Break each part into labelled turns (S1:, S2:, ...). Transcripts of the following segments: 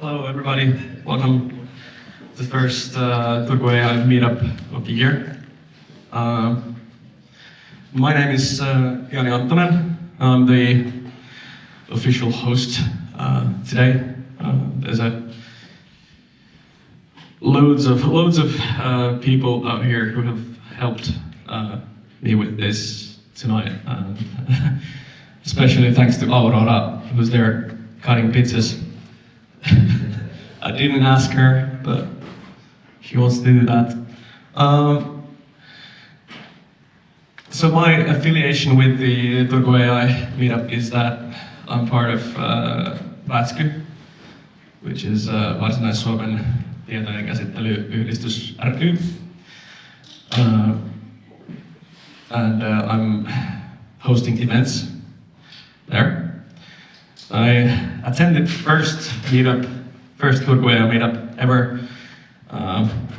S1: Hello, everybody. Welcome to the first Turku AI meetup of the year. My name is Jani Antonen. I'm the official host today. There's loads of people out here who have helped me with this tonight. Especially thanks to Aurora, who's there cutting pizzas. I didn't ask her, but she wants to do that. So my affiliation with the Turku AI meetup is that I'm part of VATSKY, which is Varsinais-Suomen tietojen käsittelyyhdistys ry. And I'm hosting events there. I attended first Turku AI meetup ever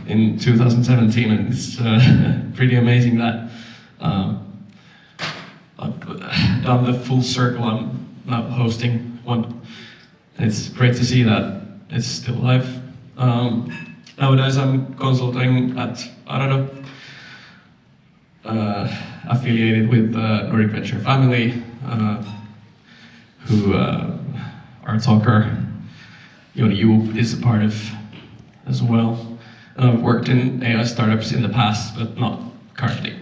S1: in 2017, and it's pretty amazing that I've done the full circle. I'm now hosting one. It's great to see that it's still alive. Nowadays I'm consulting at Arado, affiliated with Nordic Venture Family, who our talker Joni Joop is a part of as well. And I've worked in AI startups in the past, but not currently.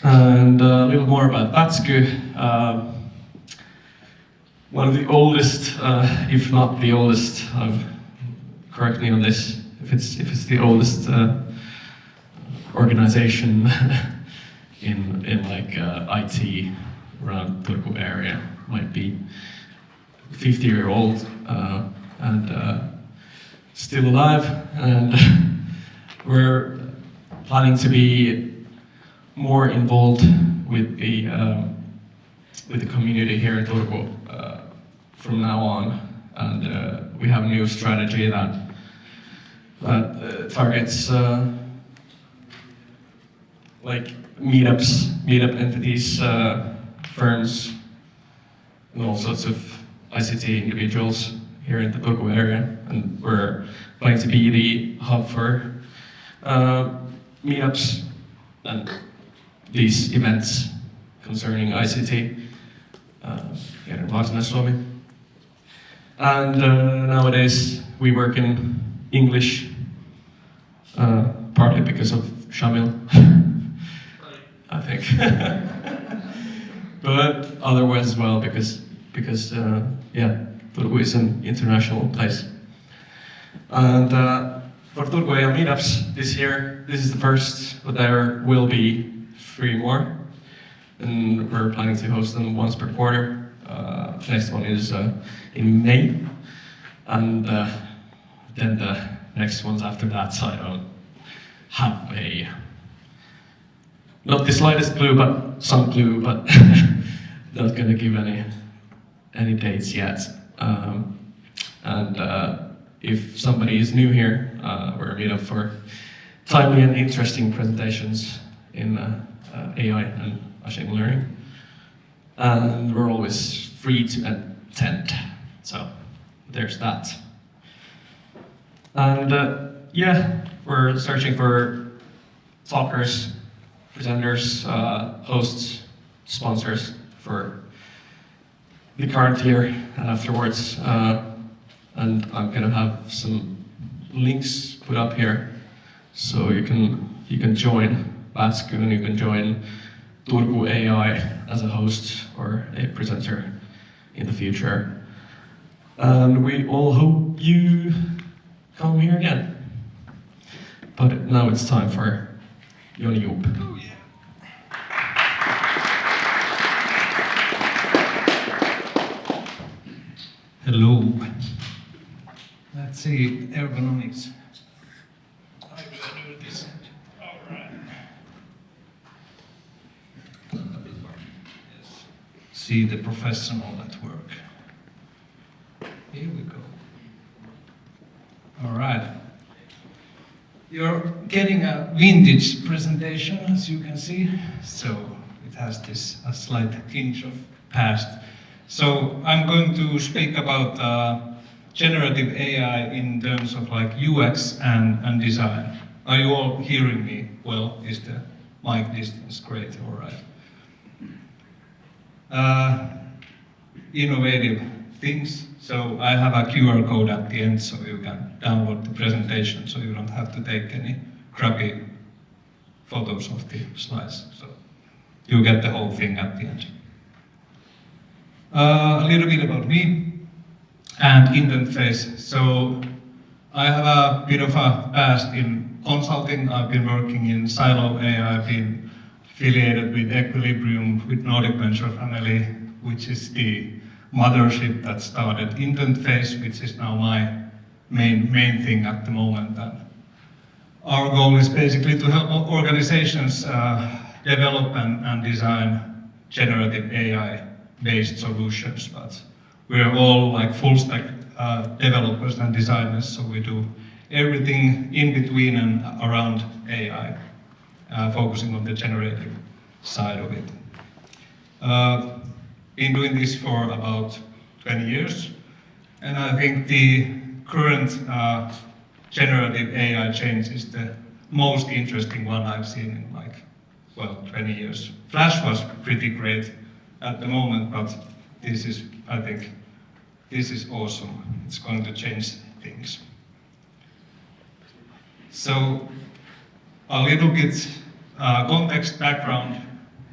S1: And a little more about VATSKY. One of the oldest, if not the oldest, correct me on this, if it's the oldest organization in like IT around Turku area, might be 50-year-old and still alive, and we're planning to be more involved with the community here in Turku from now on, and we have a new strategy that targets like meetup entities, firms, and all sorts of ICT individuals here in the Turku area, and we're planning to be the hub for meetups and these events concerning ICT here in Varsinais-Suomi. And nowadays we work in English, partly because of Shamil, I think, but otherwise as well because Turku is an international place. And for Turku AI meetups this year, this is the first, but there will be 3 more, and we're planning to host them once per quarter. Next one is in May, and then the next ones after that, so I don't have not the slightest clue, but some clue, but not gonna give any dates yet. And if somebody is new here, we're a meetup for timely and interesting presentations in AI and machine learning. And we're always free to attend, so there's that. And we're searching for talkers, presenters, hosts, sponsors for the current year and afterwards. And I'm gonna have some links put up here, so you can join VATSKY and you can join Turku AI as a host or a presenter in the future. And we all hope you come here again. But now it's time for Joni Joop. Oh, yeah.
S2: Hello. Let's see, ergonomics. I'm gonna do this. All right. Yes. See the professional at work. Here we go. All right. You're getting a vintage presentation, as you can see. So it has this a slight tinge of past. So I'm going to speak about generative AI in terms of like UX and design. Are you all hearing me well? Is the mic distance great? All right. Innovative things. So I have a QR code at the end so you can download the presentation so you don't have to take any crappy photos of the slides. So you get the whole thing at the end. A little bit about me and Indent Face. So I have a bit of a past in consulting. I've been working in Silo AI. I've been affiliated with Equilibrium, with Nordic Venture Family, which is the mothership that started Indent Face, which is now my main thing at the moment. And our goal is basically to help organizations develop and design generative AI-based solutions. But we're all like full stack developers and designers, so we do everything in between and around AI, focusing on the generative side of it. Been doing this for about 20 years, and I think the current generative AI change is the most interesting one I've seen in like, well, 20 years. Flash was pretty great at the moment, but this is, I think, this is awesome. It's going to change things. So, a little bit context, background.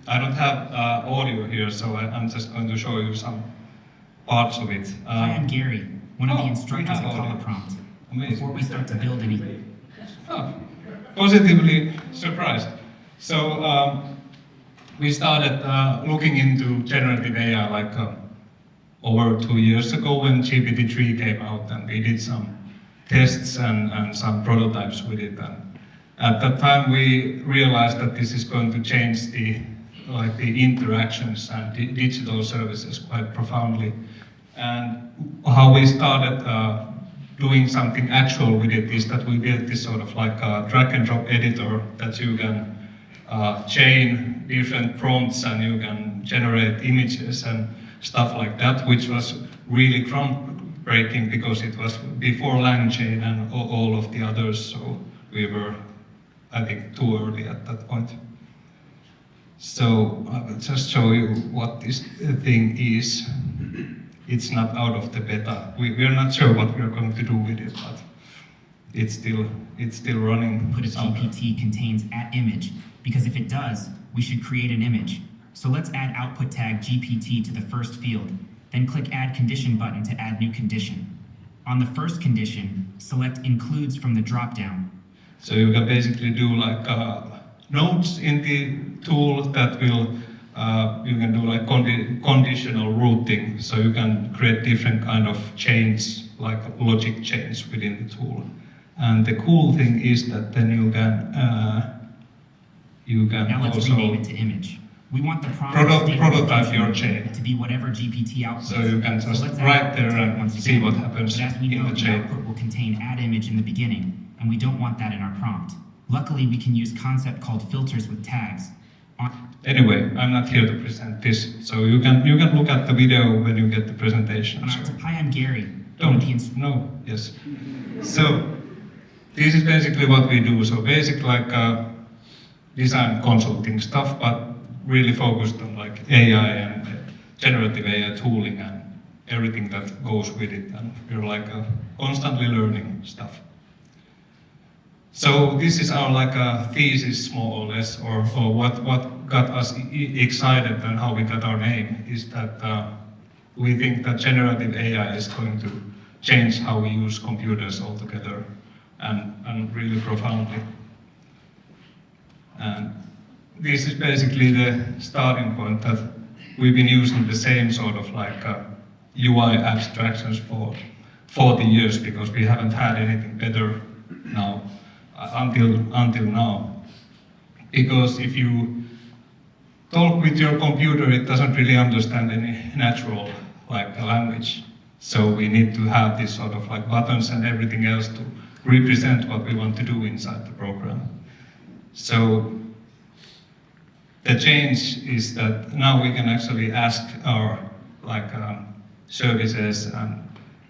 S2: I don't have audio here, so I'm just going to show you some parts of it.
S3: Hi, I'm Gary, one of the
S2: we
S3: instructors
S2: have
S3: at
S2: audio.
S3: Color Prompt.
S2: Amazing.
S3: Before we start to build anything,
S2: Oh, positively surprised. So we started looking into generative AI like over 2 years ago when GPT-3 came out, and we did some tests and some prototypes with it. And at that time, we realized that this is going to change the interactions and digital services quite profoundly. And how we started doing something actual with it is that we built this sort of like a drag and drop editor that you can chain different prompts and you can generate images and stuff like that, which was really groundbreaking because it was before LangChain and all of the others. So we were, I think, too early at that point. So I will just show you what this thing is. It's not out of the beta. We're not sure what we're going to do with it, but it's still running.
S3: put if
S2: somewhere.
S3: GPT contains @image, because if it does, we should create an image. So let's add output tag GPT to the first field, then click Add Condition button to add new condition. On the first condition, select Includes from the dropdown.
S2: So you can basically do like nodes in the tool that will, you can do like conditional routing. So you can create different kind of chains, like logic chains within the tool. And the cool thing is that then you can
S3: Now let's
S2: also
S3: rename it to image. We want the prompt state
S2: prototype your
S3: location
S2: chain.
S3: to be whatever GPT outputs.
S2: So you can just
S3: let's add
S2: write
S3: output
S2: there
S3: tag
S2: and
S3: once
S2: see
S3: again.
S2: what happens
S3: But as we
S2: in
S3: know,
S2: the
S3: the
S2: chain.
S3: output will contain @image in the beginning, and we don't want that in our prompt. Luckily, we can use concept called filters with tags.
S2: Anyway, I'm not here to present this, so you can look at the video when you get the presentation. So.
S3: Hi, I'm Gary. One of the
S2: No, yes. So, this is basically what we do. So basic like design consulting stuff, but really focused on like AI and generative AI tooling and everything that goes with it. And we're like constantly learning stuff. So this is our like a thesis more or less, or what got us excited and how we got our name is that we think that generative AI is going to change how we use computers altogether and really profoundly. And this is basically the starting point that we've been using the same sort of like UI abstractions for 40 years because we haven't had anything better now until now. Because if you talk with your computer, it doesn't really understand any natural like language. So we need to have this sort of like buttons and everything else to represent what we want to do inside the program. So the change is that now we can actually ask our like services and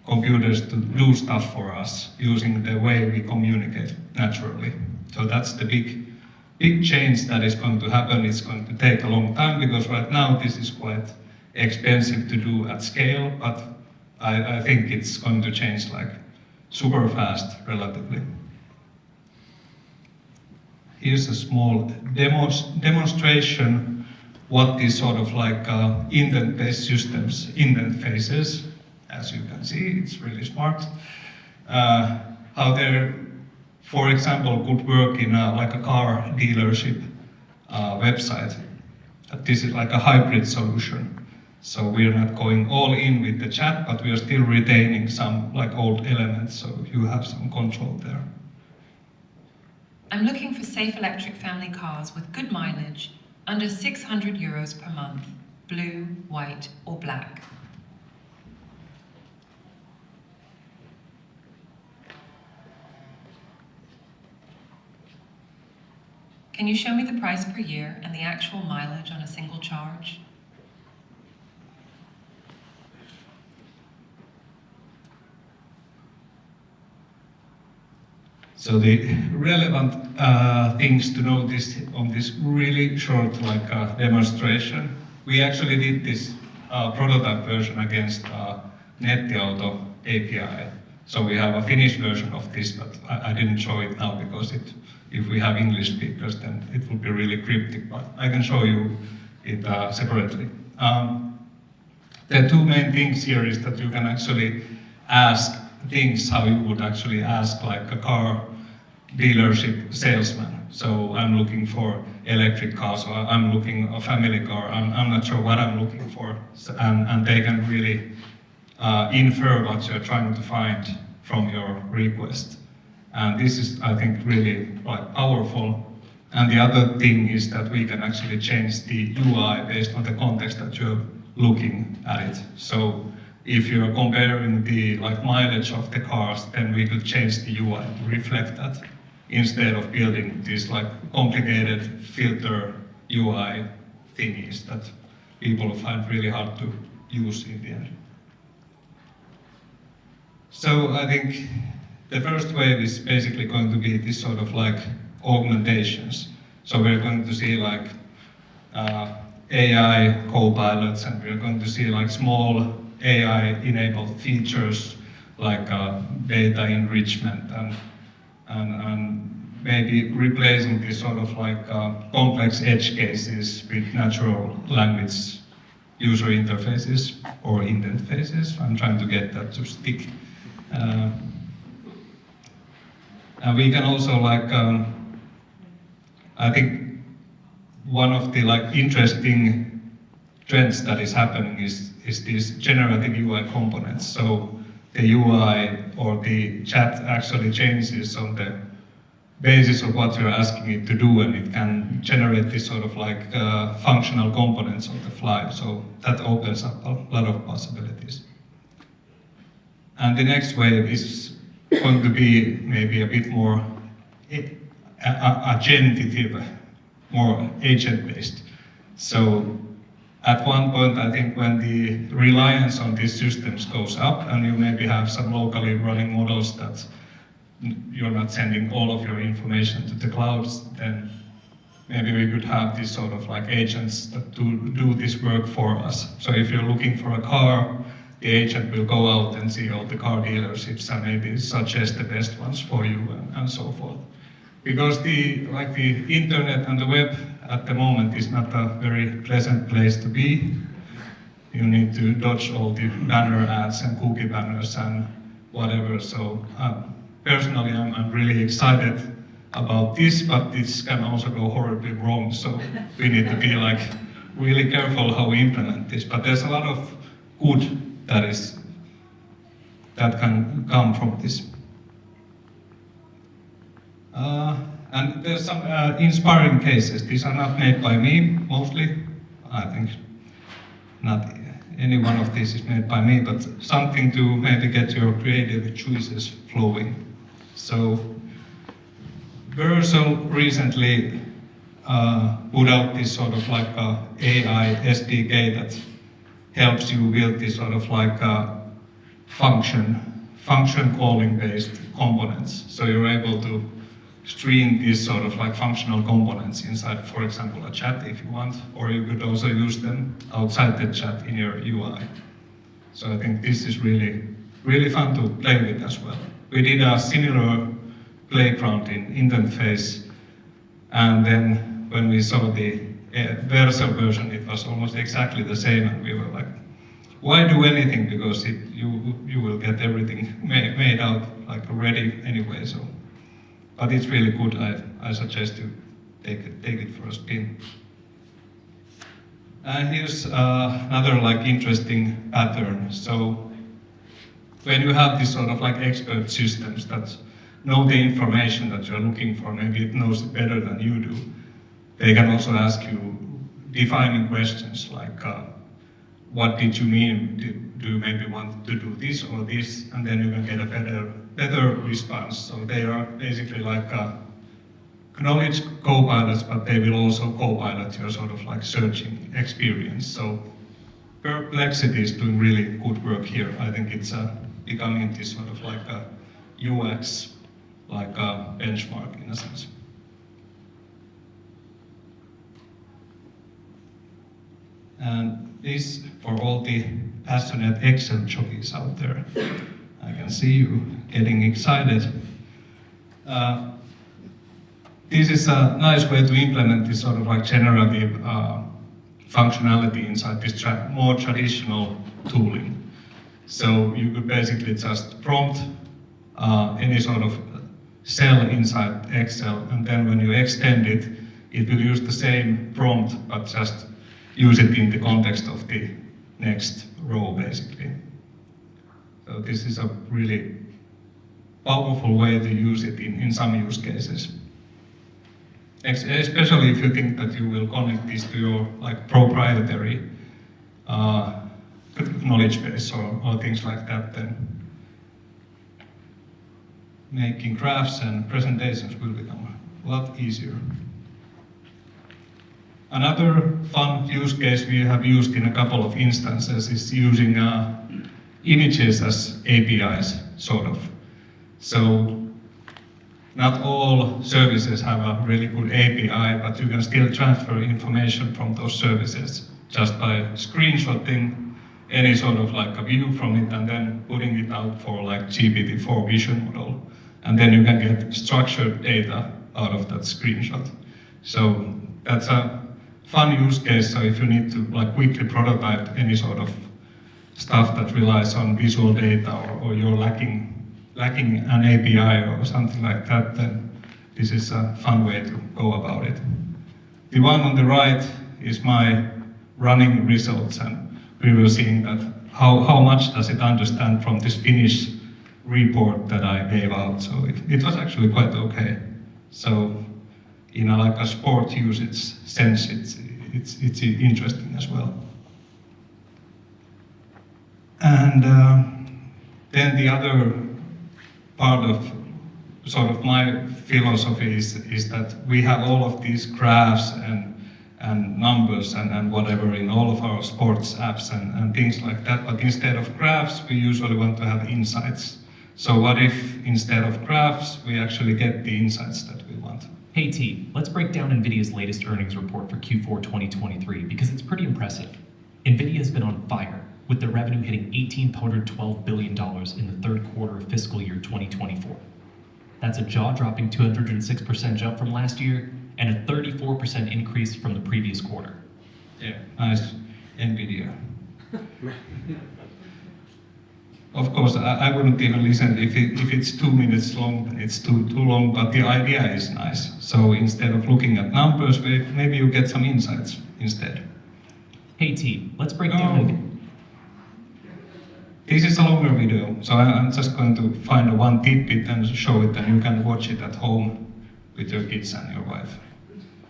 S2: computers to do stuff for us using the way we communicate naturally. So that's the big change that is going to happen. It's going to take a long time because right now this is quite expensive to do at scale, but I think it's going to change like super fast relatively. Here's a small demonstration what these sort of like indent-based systems indent faces. As you can see, it's really smart. How they're, for example, could work in like a car dealership website. This is like a hybrid solution. So we're not going all in with the chat, but we are still retaining some like old elements, so you have some control there.
S4: I'm looking for safe electric family cars with good mileage, under 600 euros per month, blue, white or black. Can you show me the price per year and the actual mileage on a single charge?
S2: So the relevant things to notice on this really short demonstration, we actually did this prototype version against Nettiauto API. So we have a Finnish version of this, but I didn't show it now because if we have English speakers, then it will be really cryptic, but I can show you it separately. The two main things here is that you can actually ask things how you would actually ask like a car dealership salesman. So I'm looking for electric cars, or I'm looking a family car, I'm not sure what I'm looking for. And they can really infer what you're trying to find from your request. And this is, I think, really quite powerful. And the other thing is that we can actually change the UI based on the context that you're looking at it. So if you're comparing the mileage of the cars, then we could change the UI to reflect that instead of building these complicated filter UI thingies that people find really hard to use in the end. So I think the first wave is basically going to be this sort of augmentations. So we're going to see AI co-pilots, and we're going to see small AI-enabled features like data enrichment and maybe replacing these sort of complex edge cases with natural language user interfaces or indent faces. I'm trying to get that to stick. And we can also I think one of the interesting trends that is happening is these generative UI components. So the UI or the chat actually changes on the basis of what you're asking it to do, and it can generate this sort of functional components on the fly. So that opens up a lot of possibilities. And the next wave is going to be maybe a bit more agentative, more agent-based. So at one point, I think when the reliance on these systems goes up and you maybe have some locally running models that you're not sending all of your information to the clouds, then maybe we could have these sort of agents that do this work for us. So if you're looking for a car, the agent will go out and see all the car dealerships and maybe suggest the best ones for you and so forth. Because the internet and the web at the moment is not a very pleasant place to be. You need to dodge all the banner ads and cookie banners and whatever. So personally, I'm really excited about this, but this can also go horribly wrong. So we need to be really careful how we implement this. But there's a lot of good that can come from this. And there's some inspiring cases. These are not made by me, mostly. I think not any one of these is made by me, but something to maybe get your creative choices flowing. So Vercel recently put out this sort of AI SDK that helps you build this sort of like function calling based components. So you're able to stream these sort of like functional components inside, for example, a chat if you want, or you could also use them outside the chat in your UI. So I think this is really fun to play with as well. We did a similar playground in Interface, and then when we saw the Vercel version, it was almost exactly the same, and we were like, why do anything? Because you will get everything made out like ready anyway. So, but it's really good. I suggest you take it for a spin. And here's another like interesting pattern. So when you have this sort of like expert systems that know the information that you're looking for, maybe it knows it better than you do, they can also ask you defining questions like, what did you mean? Do you maybe want to do this or this? And then you can get a better response. So they are basically like knowledge co-pilots, but they will also co-pilot your sort of like searching experience. So Perplexity is doing really good work here. I think it's becoming this sort of like a UX, like a benchmark in a sense. And this, for all the passionate Excel jockeys out there, I can see you getting excited. This is a nice way to implement this sort of like generative functionality inside this more traditional tooling. So you could basically just prompt any sort of cell inside Excel, and then when you extend it, it will use the same prompt, but just use it in the context of the next row, basically. So this is a really powerful way to use it in some use cases. Especially if you think that you will connect this to your like proprietary knowledge base or things like that, then making graphs and presentations will become a lot easier. Another fun use case we have used in a couple of instances is using images as APIs, sort of. So not all services have a really good API, but you can still transfer information from those services just by screenshotting any sort of like a view from it and then putting it out for like GPT-4 vision model. And then you can get structured data out of that screenshot. So that's a fun use case. So if you need to like quickly prototype any sort of stuff that relies on visual data, or you're lacking an API or something like that, then this is a fun way to go about it. The one on the right is my running results, and we were seeing that how much does it understand from this Finnish report that I gave out. So it was actually quite okay. So in a sport usage sense, it's interesting as well. And then the other part of sort of my philosophy is that we have all of these graphs and numbers and whatever in all of our sports apps and things like that, but instead of graphs, we usually want to have insights. So what if instead of graphs, we actually get the insights that we want?
S5: Hey T, let's break down NVIDIA's latest earnings report for Q4 2023 because it's pretty impressive. NVIDIA has been on fire, with their revenue hitting $1,812 billion in the third quarter of fiscal year 2024. That's a jaw-dropping 206% jump from last year and a 34% increase from the previous quarter.
S2: Yeah, nice, NVIDIA. Of course, I wouldn't even listen if it's 2 minutes long, then it's too long, but the idea is nice. So instead of looking at numbers, maybe you get some insights instead.
S5: Hey T, let's break down...
S2: This is a longer video, so I'm just going to find one tidbit and show it, and you can watch it at home with your kids and your wife.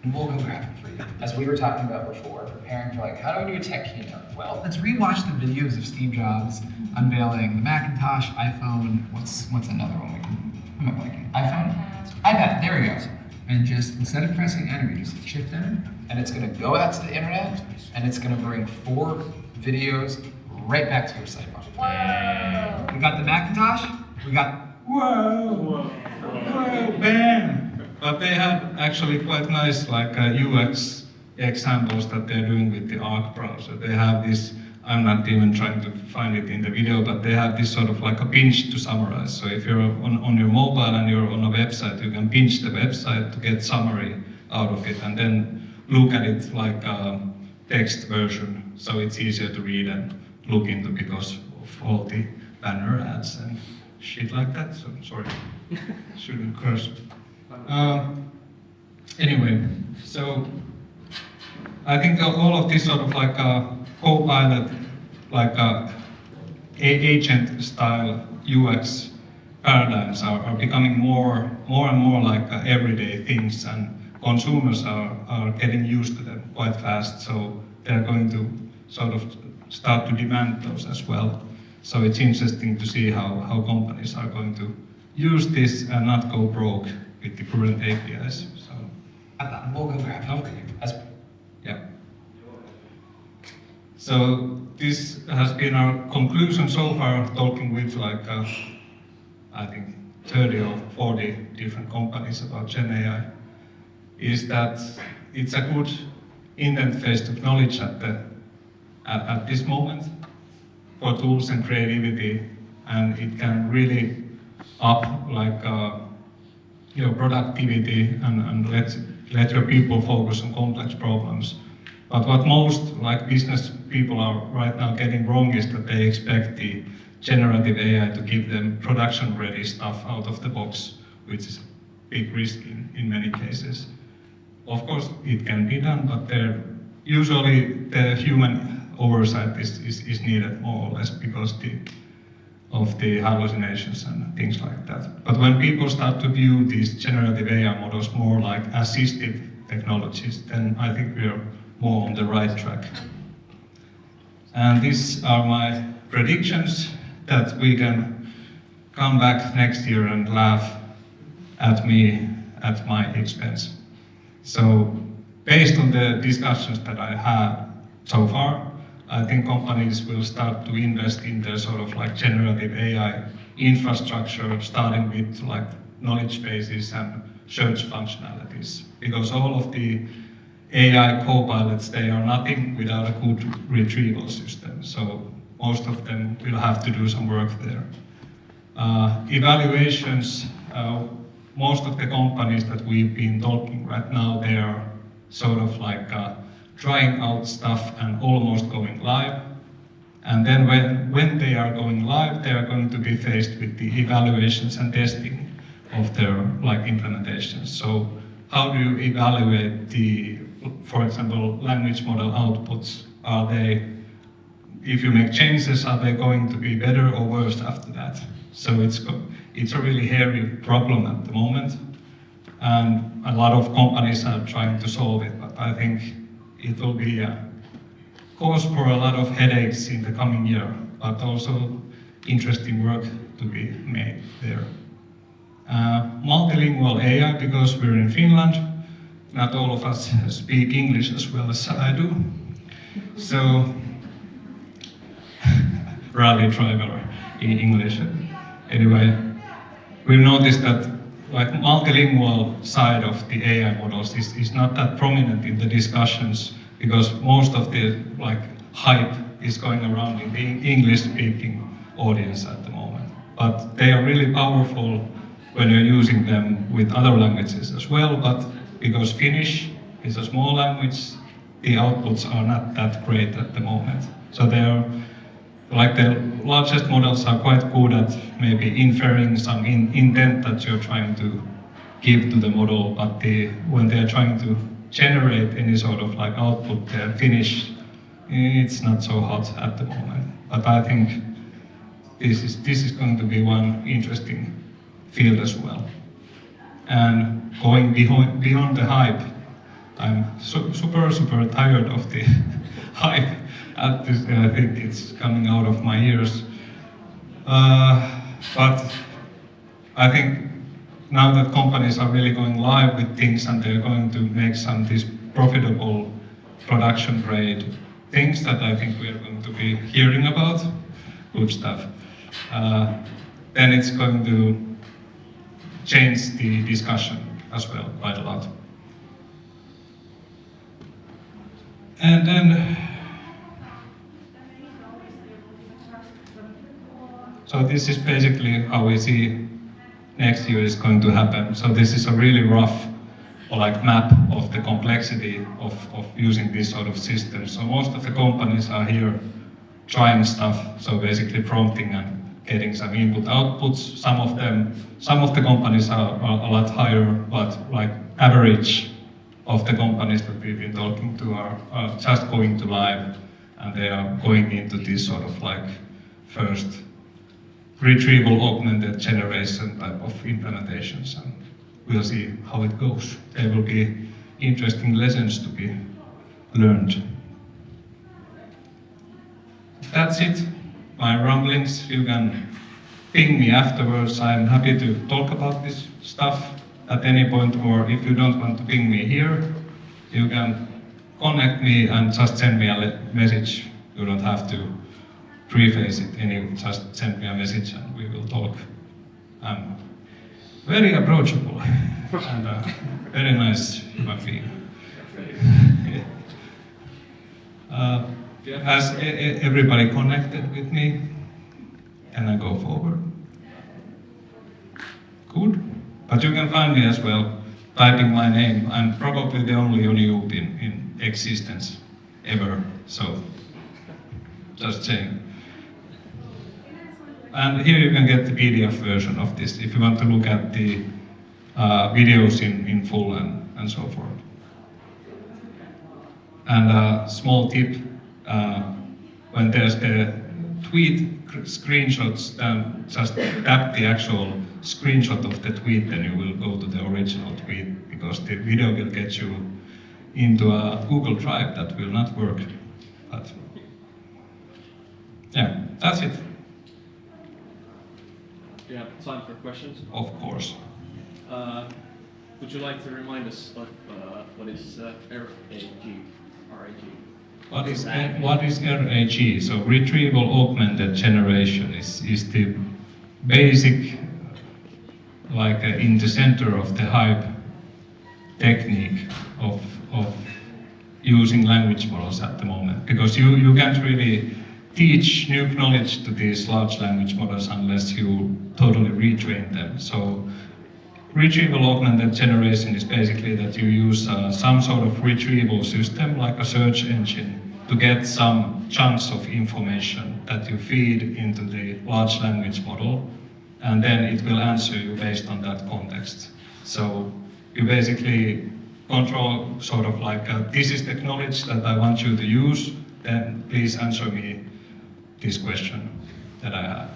S6: And we'll go grab it for you. As we were talking about before, preparing for like, how do we do a tech keynote? Well, let's rewatch the videos of Steve Jobs unveiling the Macintosh, iPhone, what's another one we can, I'm not blanking. iPad, there we go. And just, instead of pressing enter, you just hit shift enter, and it's gonna go out to the internet, and it's gonna bring 4 videos right back to your sidebar. We got the Macintosh. We got
S2: Whoa, bam! But they have actually quite nice like UX examples that they're doing with the Arc browser. They have this, I'm not even trying to find it in the video, but they have this sort of like a pinch to summarize. So if you're on your mobile and you're on a website, you can pinch the website to get summary out of it and then look at it like a text version. So it's easier to read and look into because of all the banner ads and shit like that. So sorry, shouldn't curse. Anyway, so I think all of this sort of like co-pilot, like agent style UX paradigms are becoming more and more like everyday things, and consumers are getting used to them quite fast. So they're going to sort of start to demand those as well. So it's interesting to see how companies are going to use this and not go broke with the current APIs. So
S6: we'll go grab it for you.
S2: yeah. So this has been our conclusion so far, talking with like I think 30 or 40 different companies about Gen AI, is that it's a good intent phase to knowledge at this moment for tools and creativity, and it can really up like your productivity and let your people focus on complex problems. But what most like business people are right now getting wrong is that they expect the generative AI to give them production-ready stuff out of the box, which is a big risk in many cases. Of course, it can be done, but usually the human oversight is needed more or less because of the hallucinations and things like that. But when people start to view these generative AI models more like assistive technologies, then I think we are more on the right track. And these are my predictions that we can come back next year and laugh at me at my expense. So based on the discussions that I had so far, I think companies will start to invest in their sort of like generative AI infrastructure, starting with like knowledge bases and search functionalities. Because all of the AI co-pilots, they are nothing without a good retrieval system. So most of them will have to do some work there. Evaluations, most of the companies that we've been talking right now, they are sort of like trying out stuff and almost going live. And then when they are going live, they are going to be faced with the evaluations and testing of their like implementations. So how do you evaluate the, for example, language model outputs? Are they, if you make changes, are they going to be better or worse after that? So it's a really hairy problem at the moment. And a lot of companies are trying to solve it, but I think it will be a cause for a lot of headaches in the coming year, but also interesting work to be made there. Multilingual AI, because we're in Finland, not all of us speak English as well as I do. So, rally driver in English. Anyway, we've noticed that like multilingual side of the AI models is not that prominent in the discussions, because most of the like hype is going around in the English-speaking audience at the moment. But they are really powerful when you're using them with other languages as well, but because Finnish is a small language, the outputs are not that great at the moment. So they're like the largest models are quite good at maybe inferring some intent that you're trying to give to the model, but when they're trying to generate any sort of like output, their Finnish, it's not so hot at the moment. But I think this is going to be one interesting field as well. And going beyond the hype, I'm super tired of the hype. At this, I think it's coming out of my ears. But I think now that companies are really going live with things and they're going to make some of these profitable production grade things that I think we are going to be hearing about, good stuff, then it's going to change the discussion as well quite a lot. And then, so this is basically how we see next year is going to happen. So this is a really rough map of the complexity of using this sort of system. So most of the companies are here trying stuff, so basically prompting and getting some input outputs. Some of the companies are a lot higher, but like average of the companies that we've been talking to are just going to live, and they are going into this sort of like first retrieval augmented generation type of implementations, and we'll see how it goes. There will be interesting lessons to be learned. That's it, my rumblings. You can ping me afterwards. I'm happy to talk about this stuff at any point, or if you don't want to ping me here, you can connect me and just send me a message. You don't have to preface it, just send me a message and we will talk. I'm very approachable and a very nice human being. Has everybody connected with me? Can I go forward? Good. But you can find me as well, typing my name. I'm probably the only Uniyup in existence ever, so just saying. And here you can get the PDF version of this if you want to look at the videos in full and so forth. And a small tip, when there's the tweet screenshots, then just tap the actual screenshot of the tweet, then you will go to the original tweet, because the video will get you into a Google Drive that will not work. But yeah, that's it.
S1: Do you have time for questions?
S2: Of course.
S1: Would you like to remind us of what is RAG?
S2: What is RAG? So retrieval augmented generation is the basic, like in the center of the hype technique of using language models at the moment, because you can't really teach new knowledge to these large language models unless you totally retrain them. So retrieval augmented generation is basically that you use some sort of retrieval system, like a search engine, to get some chunks of information that you feed into the large language model, and then it will answer you based on that context. So you basically control sort of like, this is the knowledge that I want you to use, then please answer me this question that I have.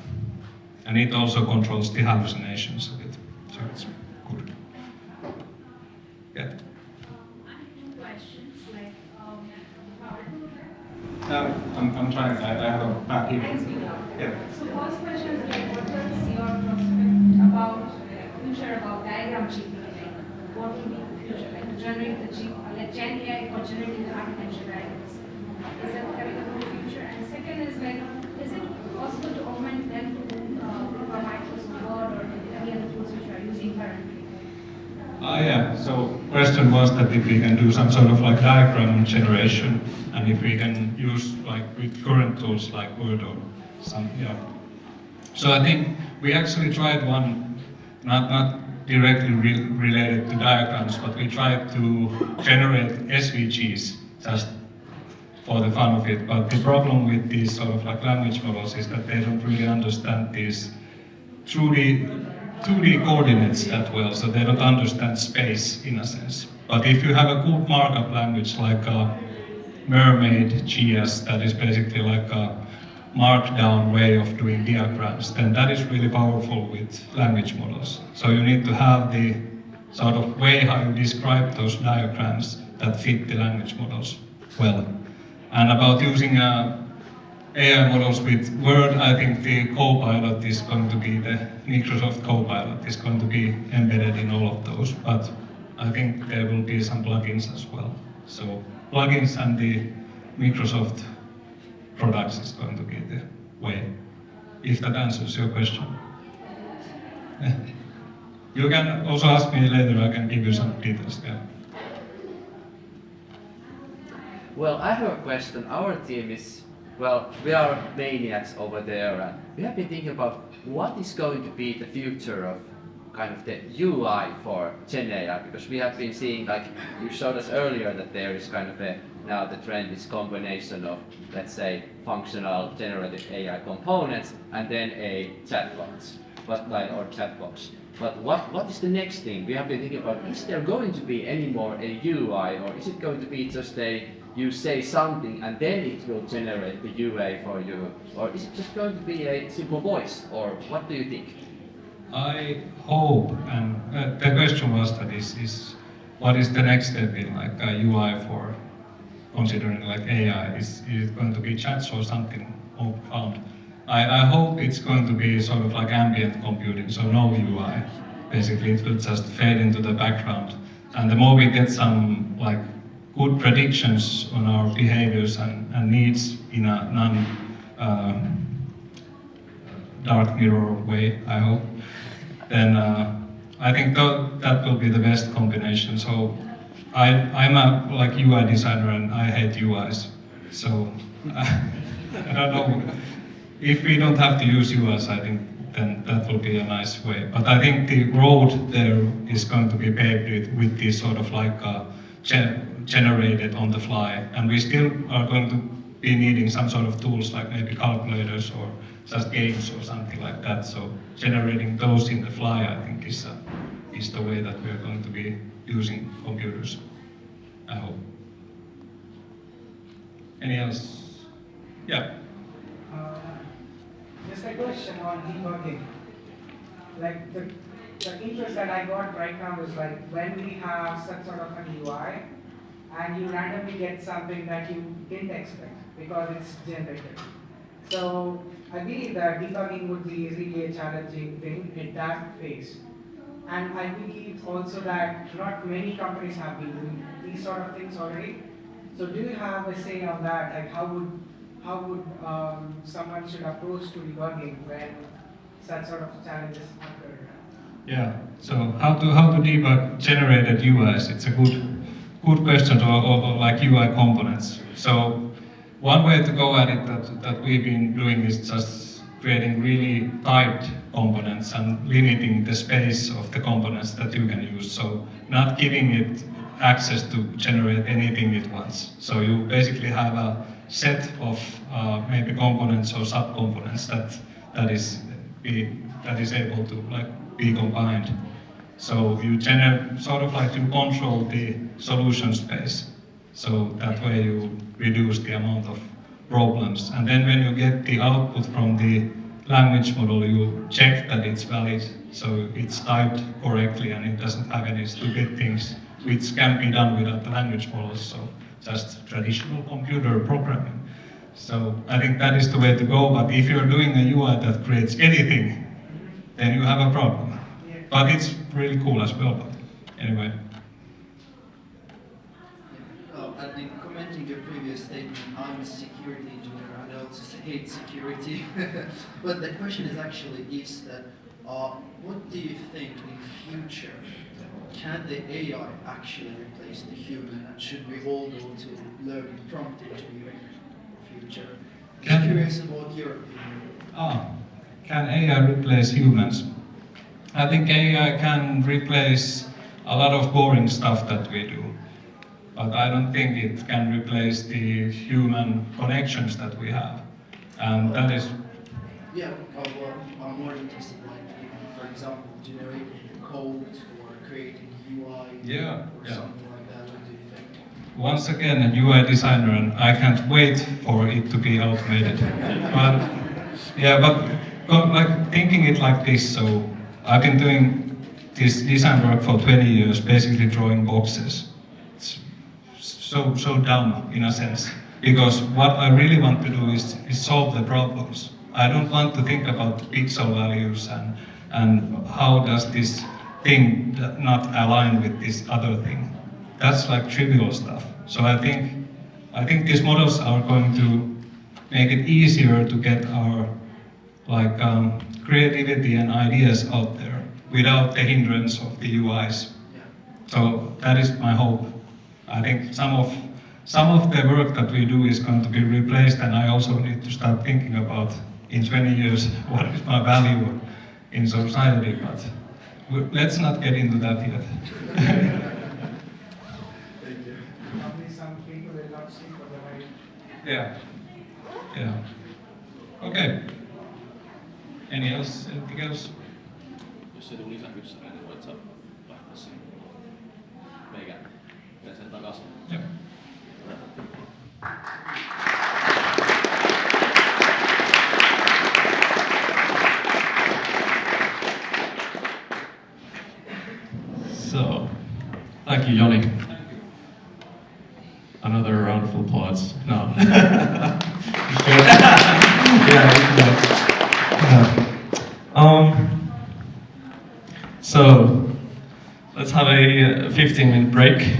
S2: And it also controls the hallucinations of it, so it's good. Yeah.
S7: Questions like
S2: I'm trying, I have a back here. Yeah.
S7: So first question is like, what is your prospect about future about diagram GPT? Like, what will be the future? Like to generate the like Gen AI for generating the architecture diagrams. Is that coming up in the future? And second is like, is it possible to augment them to Microsoft Word or any other tools which you are using currently?
S2: Yeah, so question was that if we can do some sort of like diagram generation, and if we can use like with current tools like Word or some, yeah. So I think we actually tried one, not directly related to diagrams, but we tried to generate SVGs just for the fun of it. But the problem with these sort of like language models is that they don't really understand these 2D coordinates that well, so they don't understand space in a sense. But if you have a good markup language like a Mermaid GS, that is basically like a markdown way of doing diagrams, then that is really powerful with language models. So you need to have the sort of way how you describe those diagrams that fit the language models well. And about using AI models with Word, I think the Copilot is going to be, the Microsoft Copilot is going to be embedded in all of those, but I think there will be some plugins as well. So plugins and the Microsoft products is going to be the way, if that answers your question. Yeah. You can also ask me later, I can give you some details. Yeah.
S8: Well, I have a question. Our team is, well, we are maniacs over there, and we have been thinking about what is going to be the future of kind of the UI for Gen AI, because we have been seeing, like you showed us earlier, that there is kind of now the trend is combination of, let's say, functional generative AI components and then a chatbox, or chatbox. But what is the next thing? We have been thinking about, is there going to be any more a UI, or is it going to be just you say something and then it will generate the UA for you? Or is it just going to be a simple voice? Or what do you think?
S2: I hope, and the question was that is what is the next step in like a UI for considering like AI? Is it going to be chats or something more profound? I hope it's going to be sort of like ambient computing, so no UI. Basically, it will just fade into the background. And the more we get some like good predictions on our behaviors and needs in a dark mirror way, I hope, then I think that will be the best combination. So I'm a like UI designer and I hate UIs. So I don't know. If we don't have to use UIs, I think then that will be a nice way. But I think the road there is going to be paved with this sort of like generated on the fly. And we still are going to be needing some sort of tools like maybe calculators or just games or something like that. So generating those in the fly, I think, is the way that we are going to be using computers, I hope. Any else? Yeah.
S9: Just a question on debugging. Like the interest that I got right now is like when we have some sort of an UI and you randomly get something that you didn't expect because it's generated. So I believe that debugging would be really a challenging thing in that phase. And I believe also that not many companies have been doing these sort of things already. So do you have a say on that? Like how would someone should approach to debugging when such sort of challenges occur?
S2: Yeah. So how to debug generated UIs? It's a good question, or like UI components. So one way to go at it that we've been doing is just creating really typed components and limiting the space of the components that you can use. So not giving it access to generate anything it wants. So you basically have a set of maybe components or sub-components that is able to like be combined. So you sort of like you control the solution space. So that way you reduce the amount of problems. And then when you get the output from the language model, you check that it's valid, so it's typed correctly and it doesn't have any stupid things which can be done without the language models. So just traditional computer programming. So I think that is the way to go, but if you're doing a UI that creates anything, then you have a problem. But it's really cool as well, but anyway.
S10: I think commenting your previous statement, I'm a security engineer, I also hate security. But the question is actually is that, what do you think in future? Can the AI actually replace the human, and should we all go to learn prompt engineering in the future? I'm curious about your opinion.
S2: Can AI replace humans? I think AI can replace a lot of boring stuff that we do. But I don't think it can replace the human connections that we have. And that is...
S10: Yeah, I'm more interested in, for example, generating code or creating UI or something like that. What do you think?
S2: Once again, a UI designer, and I can't wait for it to be automated. But like thinking it like this, so I've been doing this design work for 20 years, basically drawing boxes. It's so dumb in a sense, because what I really want to do is solve the problems. I don't want to think about pixel values and how does this thing not align with this other thing. That's like trivial stuff. So I think I think these models are going to make it easier to get our creativity and ideas out there without the hindrance of the UIs. So that is my hope. I think some of the work that we do is going to be replaced, and I also need to start thinking about in 20 years what is my value in society. But let's not get into that yet.
S9: Probably some people will not sleep for the night.
S2: Yeah. Yeah. Okay. Anything else?
S11: Jos se tuli lisäkysymys, niin voit sä laittaa sen meikän sen takaisin.
S2: Joo.
S1: So, thank you, Joni. Another round of applause. No. So, let's have a 15-minute break.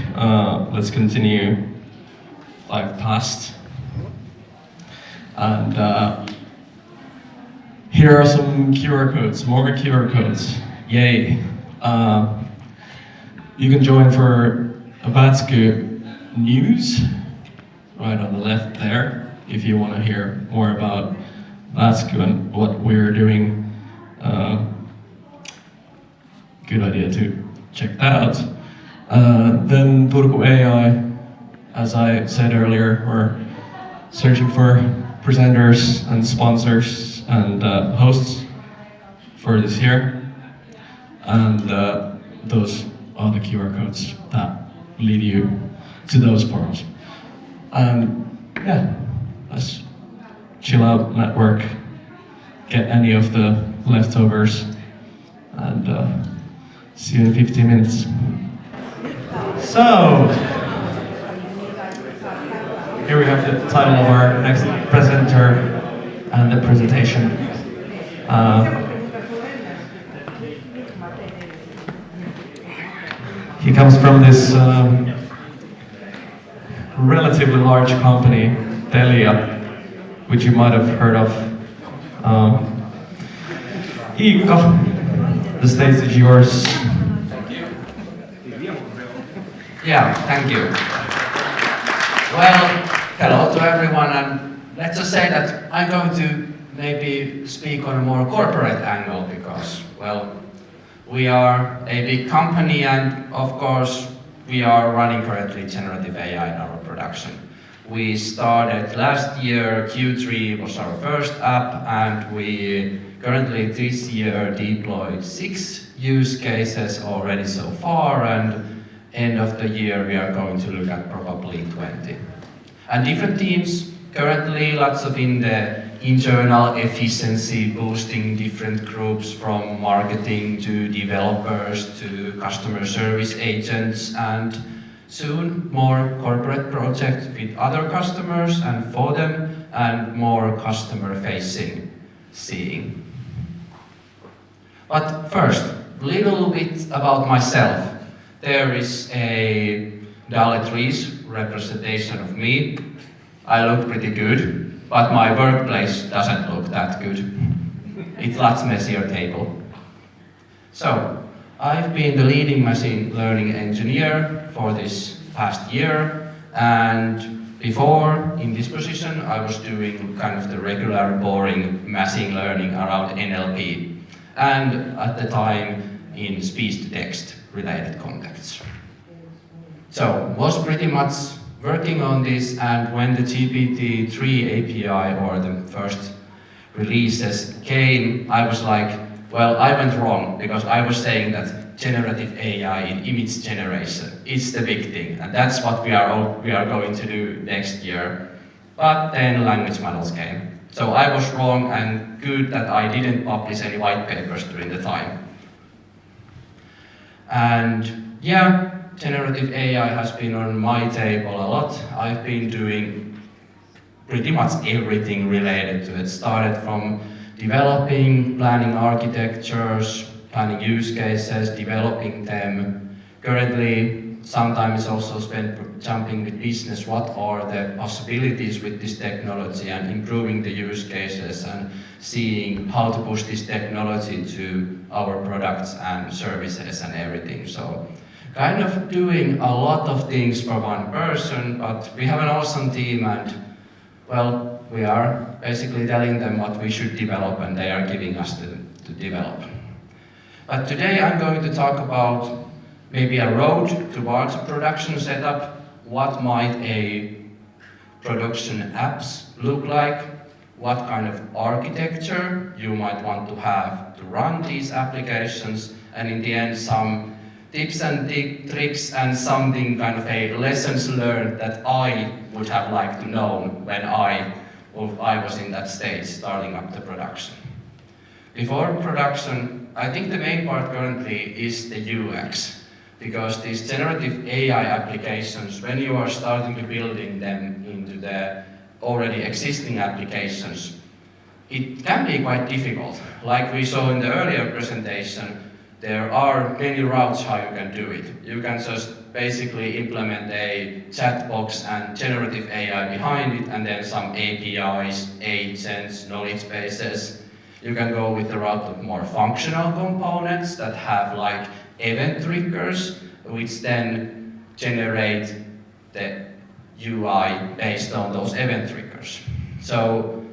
S1: Let's continue 5 past. And here are some QR codes, more QR codes. Yay. You can join for Vatsku News, right on the left there, if you want to hear more about Vatsku and what we're doing. Good idea to check that out. Then Turku AI, as I said earlier, we're searching for presenters and sponsors and hosts for this year. And those are the QR codes that lead you to those forums. And yeah, let's chill out, network, get any of the leftovers, and see you in 15 minutes. So, here we have the title of our next presenter and the presentation. He comes from this relatively large company, Telia, which you might have heard of. Iikka, the stage is yours.
S12: Yeah, thank you. Well, hello to everyone, and let's just say that I'm going to maybe speak on a more corporate angle because, well, we are a big company and, of course, we are running currently generative AI in our production. We started last year, Q3 was our first app, and we currently this year deployed 6 use cases already so far, and end of the year we are going to look at probably 20. And different teams, currently lots of in the internal efficiency, boosting different groups from marketing to developers to customer service agents, and soon more corporate projects with other customers and for them, and more customer facing seeing. But first, a little bit about myself. There is a DALL-E 3's representation of me. I look pretty good, but my workplace doesn't look that good. It's lots messier table. So, I've been the leading machine learning engineer for this past year, and before, in this position, I was doing kind of the regular, boring machine learning around NLP, and at the time in speech-to-text related contexts. So, was pretty much working on this, and when the GPT-3 API or the first releases came, I was like, well, I went wrong, because I was saying that generative AI in image generation is the big thing, and that's what we are going to do next year. But then language models came. So I was wrong, and good that I didn't publish any white papers during the time. And yeah, generative AI has been on my table a lot. I've been doing pretty much everything related to it. Started from developing, planning architectures, planning use cases, developing them. Currently, some time is also spent jumping with business, what are the possibilities with this technology and improving the use cases and seeing how to push this technology to our products and services and everything. So kind of doing a lot of things for one person, but we have an awesome team and, well, we are basically telling them what we should develop and they are giving us to develop. But today I'm going to talk about maybe a road towards a production setup, what might a production apps look like, what kind of architecture you might want to have to run these applications, and in the end some tips and tricks and something kind of a lessons learned that I would have liked to know when I was in that stage starting up the production. Before production, I think the main part currently is the UX, because these generative AI applications, when you are starting to building them into the already existing applications, it can be quite difficult. Like we saw in the earlier presentation, there are many routes how you can do it. You can just basically implement a chat box and generative AI behind it, and then some APIs, agents, knowledge bases. You can go with the route of more functional components that have like event triggers, which then generate the UI based on those event triggers. So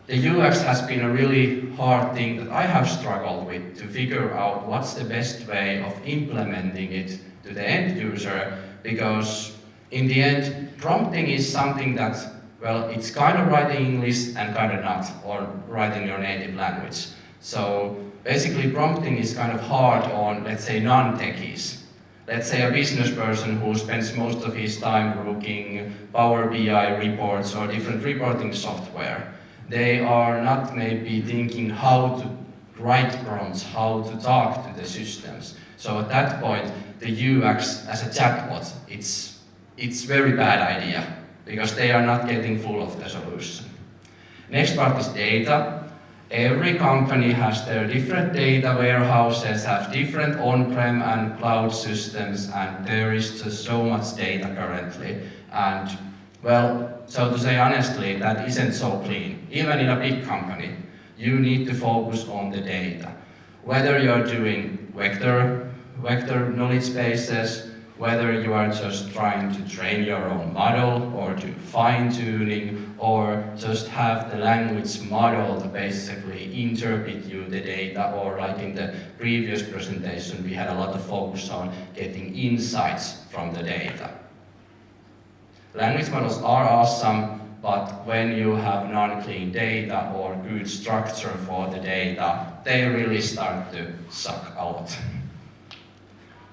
S12: the UX has been a really hard thing that I have struggled with to figure out what's the best way of implementing it to the end user, because in the end, prompting is something that, well, it's kind of writing English and kind of not, or writing your native language. So basically prompting is kind of hard on, let's say, non-techies. Let's say a business person who spends most of his time looking Power BI reports or different reporting software. They are not maybe thinking how to write prompts, how to talk to the systems. So at that point, the UX as a chatbot, it's very bad idea, because they are not getting full of the solution. Next part is data. Every company has their different data warehouses, have different on-prem and cloud systems, and there is just so much data currently. And well, so to say honestly, that isn't so clean. Even in a big company, you need to focus on the data. Whether you're doing vector knowledge bases, whether you are just trying to train your own model or do fine-tuning, or just have the language model to basically interpret you the data, or like in the previous presentation, we had a lot of focus on getting insights from the data. Language models are awesome, but when you have non-clean data or good structure for the data, they really start to suck a lot.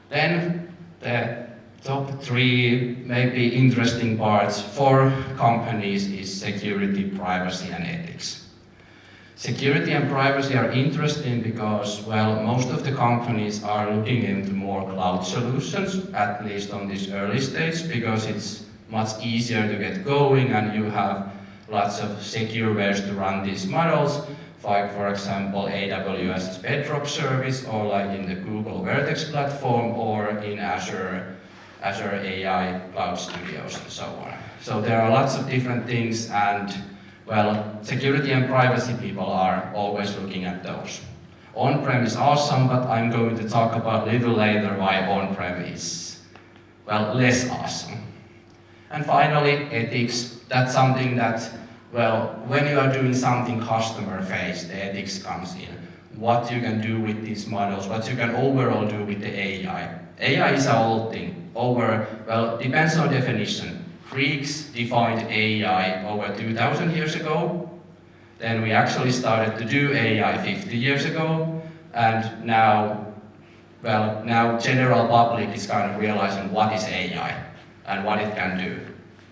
S12: Then the top 3 maybe interesting parts for companies is security, privacy, and ethics. Security and privacy are interesting because, well, most of the companies are looking into more cloud solutions, at least on this early stage, because it's much easier to get going and you have lots of secure ways to run these models, like for example AWS Bedrock service, or like in the Google Vertex platform, or in Azure AI Cloud Studios and so on. So there are lots of different things, and well, security and privacy people are always looking at those. On-prem is awesome, but I'm going to talk about a little later why on-prem is, well, less awesome. And finally, ethics. That's something that, well, when you are doing something customer-faced, the ethics comes in. What you can do with these models, what you can overall do with the AI. AI is an old thing. Well, depends on definition. Greeks defined AI over 2,000 years ago. Then we actually started to do AI 50 years ago. And now, well, now general public is kind of realizing what is AI and what it can do.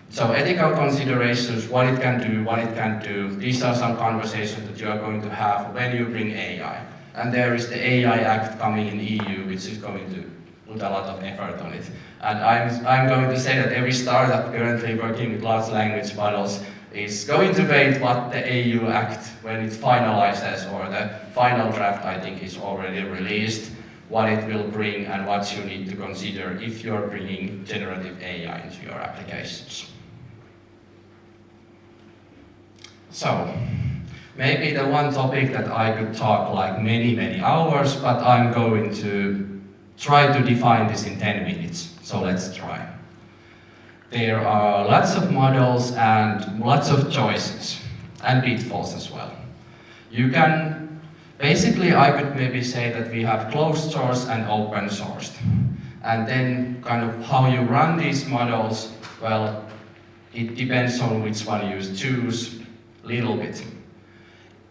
S12: So ethical considerations, what it can do, what it can't do, these are some conversations that you are going to have when you bring AI. And there is the AI Act coming in EU, which is going to put a lot of effort on it. And I'm going to say that every startup currently working with large language models is going to wait what the EU Act, when it finalizes, or the final draft I think is already released, what it will bring and what you need to consider if you're bringing generative AI into your applications. So, maybe the one topic that I could talk like many hours, but I'm going to try to define this in 10 minutes. So let's try. There are lots of models and lots of choices and pitfalls as well. You can, basically I could maybe say that we have closed source and open sourced. And then kind of how you run these models, well, it depends on which one you choose a little bit.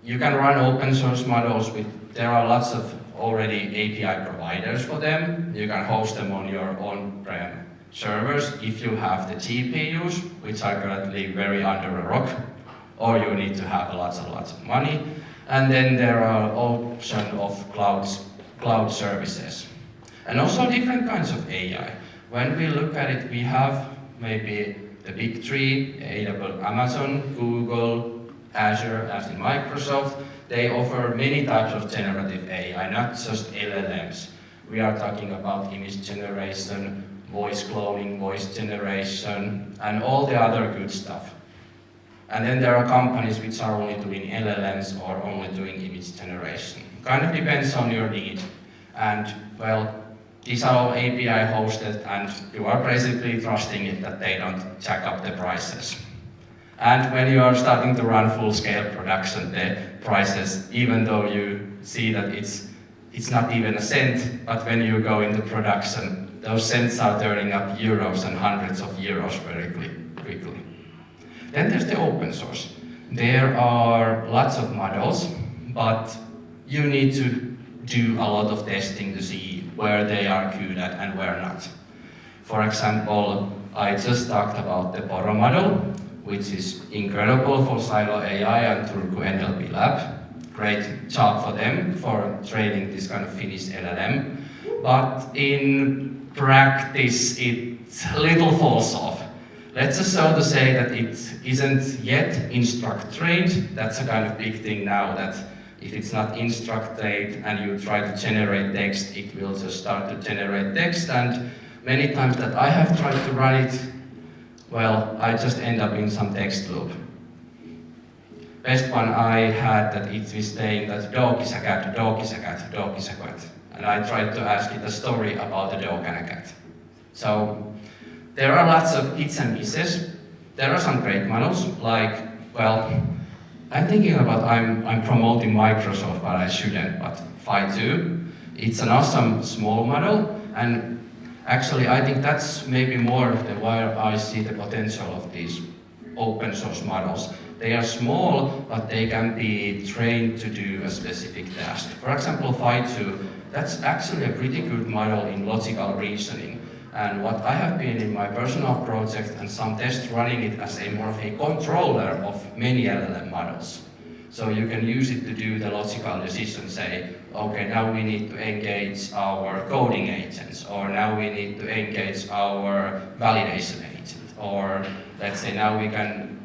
S12: You can run open source models there are lots of already API providers for them. You can host them on your on-prem servers if you have the GPUs, which are currently very under a rock, or you need to have lots of money. And then there are option of cloud services. And also different kinds of AI. When we look at it, we have maybe the big three, AWS, Amazon, Google, Azure, as in Microsoft. They offer many types of generative AI, not just LLMs. We are talking about image generation, voice cloning, voice generation, and all the other good stuff. And then there are companies which are only doing LLMs or only doing image generation. Kind of depends on your need. And well, these are all API hosted and you are basically trusting it that they don't jack up the prices. And when you are starting to run full-scale production, the prices, even though you see that it's not even a cent, but when you go into production, those cents are turning up euros and hundreds of euros very quickly. Then there's the open source. There are lots of models, but you need to do a lot of testing to see where they are good at and where not. For example, I just talked about the Poro model, which is incredible for Silo AI and Turku NLP Lab. Great job for them for training this kind of Finnish LLM. But in practice, it little falls off. Let's just so to say that it isn't yet instruct trained. That's a kind of big thing now, that if it's not instruct trained and you try to generate text, it will just start to generate text. And many times that I have tried to run it, well, I just end up in some text loop. Best one I had that it was saying that dog is a cat, dog is a cat, dog is a cat. And I tried to ask it a story about a dog and a cat. So there are lots of hits and misses. There are some great models, like, well, I'm thinking about, I'm promoting Microsoft, but I shouldn't, but Phi 2. It's an awesome small model, and actually I think that's maybe more where I see the potential of these open source models. They are small, but they can be trained to do a specific task. For example, Phi 2, that's actually a pretty good model in logical reasoning. And what I have been in my personal project and some tests running it as a more of a controller of many LLM models. So you can use it to do the logical decision, say, okay, now we need to engage our coding agents, or now we need to engage our validation agent, or let's say now we can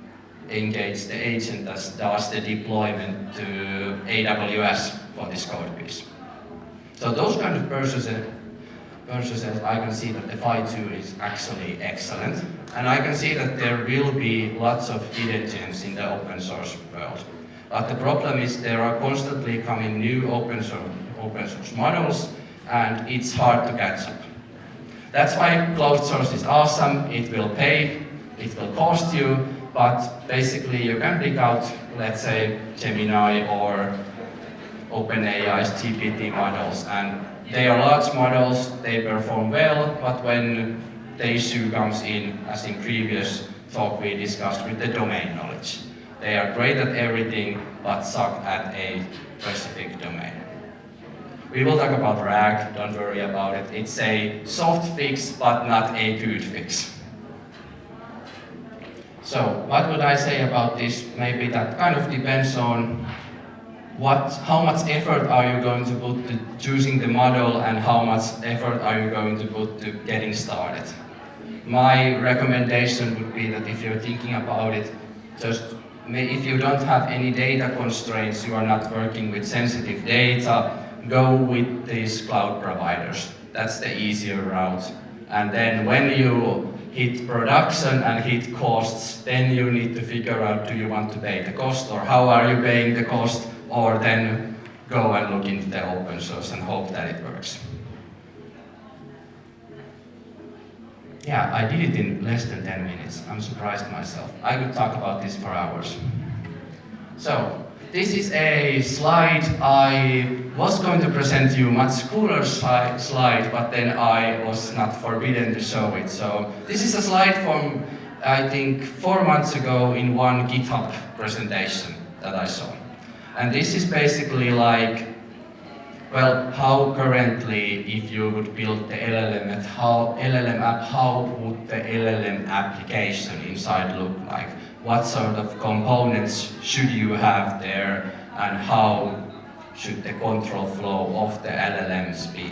S12: engage the agent that does the deployment to AWS for this code piece. So those kind of processes, I can see that the Phi 2 is actually excellent, and I can see that there will be lots of hidden gems in the open source world. But the problem is there are constantly coming new open source models, and it's hard to catch up. That's why closed source is awesome. It will pay, it will cost you, but basically you can pick out, let's say, Gemini or OpenAI's GPT models, and they are large models, they perform well, but when the issue comes in, as in previous talk we discussed with the domain knowledge, they are great at everything, but suck at a specific domain. We will talk about RAG, don't worry about it. It's a soft fix, but not a good fix. So, what would I say about this? Maybe that kind of depends on how much effort are you going to put to choosing the model and how much effort are you going to put to getting started. My recommendation would be that if you're thinking about it, if you don't have any data constraints, you are not working with sensitive data, go with these cloud providers. That's the easier route. And then when you hit production and hit costs, then you need to figure out, do you want to pay the cost, or how are you paying the cost, or then go and look into the open source and hope that it works. Yeah, I did it in less than 10 minutes. I'm surprised myself. I could talk about this for hours. So, this is a slide. I was going to present you much cooler slide, but then I was not forbidden to show it. So, this is a slide from, I think, 4 months ago in one GitHub presentation that I saw. And this is basically like, well, how currently, if you would build the LLM app, how would the LLM application inside look like? What sort of components should you have there, and how should the control flow of the LLMs be?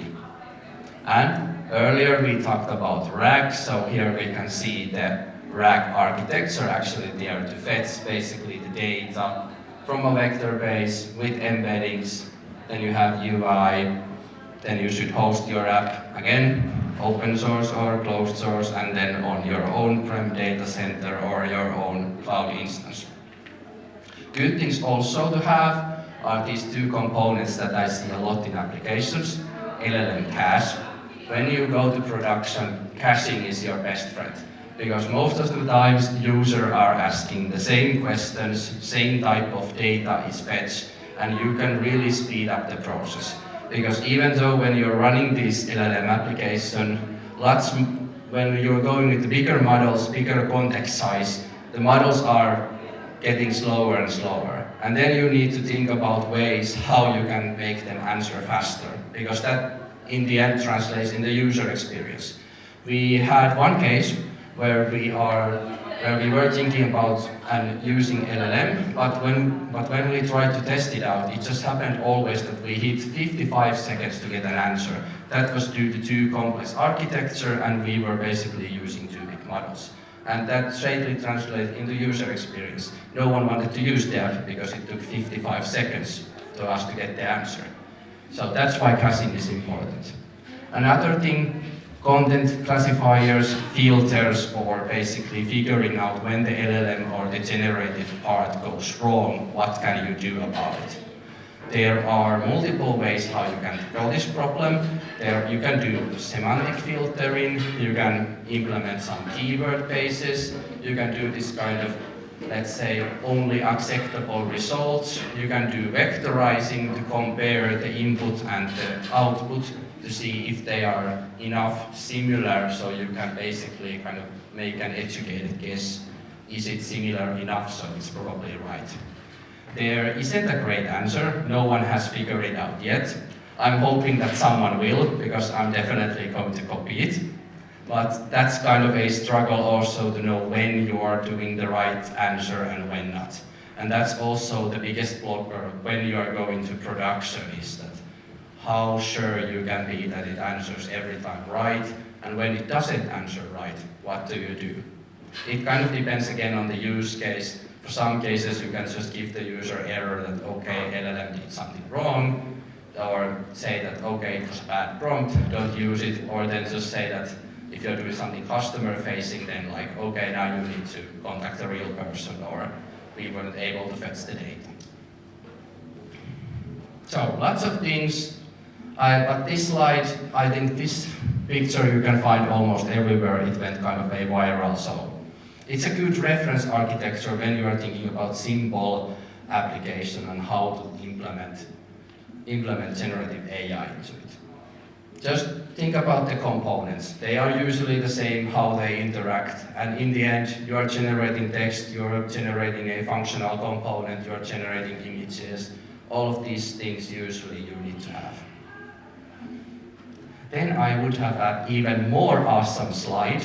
S12: And earlier we talked about RAG, so here we can see the RAG architecture actually there to fetch basically the data from a vector base with embeddings. Then you have UI, then you should host your app, again, open source or closed source, and then on your own prem data center or your own cloud instance. Good things also to have are these two components that I see a lot in applications, LLM cache. When you go to production, caching is your best friend, because most of the times users are asking the same questions, same type of data is fetched, and you can really speed up the process. Because even though when you're running this LLM application, when you're going with the bigger models, bigger context size, the models are getting slower and slower. And then you need to think about ways how you can make them answer faster, because that in the end translates in the user experience. We had one case where we were thinking about using LLM, but when we tried to test it out, it just happened always that we hit 55 seconds to get an answer. That was due to too complex architecture, and we were basically using too big models. And that straightly translated into user experience. No one wanted to use the app because it took 55 seconds to us to get the answer. So that's why caching is important. Another thing, content classifiers, filters, or basically figuring out when the LLM or the generative part goes wrong, what can you do about it? There are multiple ways how you can tackle this problem. You can do semantic filtering, you can implement some keyword bases, you can do this kind of, let's say, only acceptable results, you can do vectorizing to compare the input and the output to see if they are enough similar, so you can basically kind of make an educated guess. Is it similar enough, so it's probably right. There isn't a great answer. No one has figured it out yet. I'm hoping that someone will, because I'm definitely going to copy it. But that's kind of a struggle also to know when you are doing the right answer and when not. And that's also the biggest blocker when you are going to production, is that how sure you can be that it answers every time right, and when it doesn't answer right, what do you do? It kind of depends again on the use case. For some cases you can just give the user error that okay, LLM did something wrong, or say that okay, it was a bad prompt, don't use it, or then just say that if you're doing something customer facing, then like okay, now you need to contact a real person, or we weren't able to fetch the data. So lots of things. But this slide, I think this picture you can find almost everywhere. It went kind of a viral, so it's a good reference architecture when you are thinking about simple application and how to implement generative AI into it. Just think about the components. They are usually the same how they interact, and in the end you are generating text, you are generating a functional component, you are generating images. All of these things usually you need to have. Then I would have an even more awesome slide,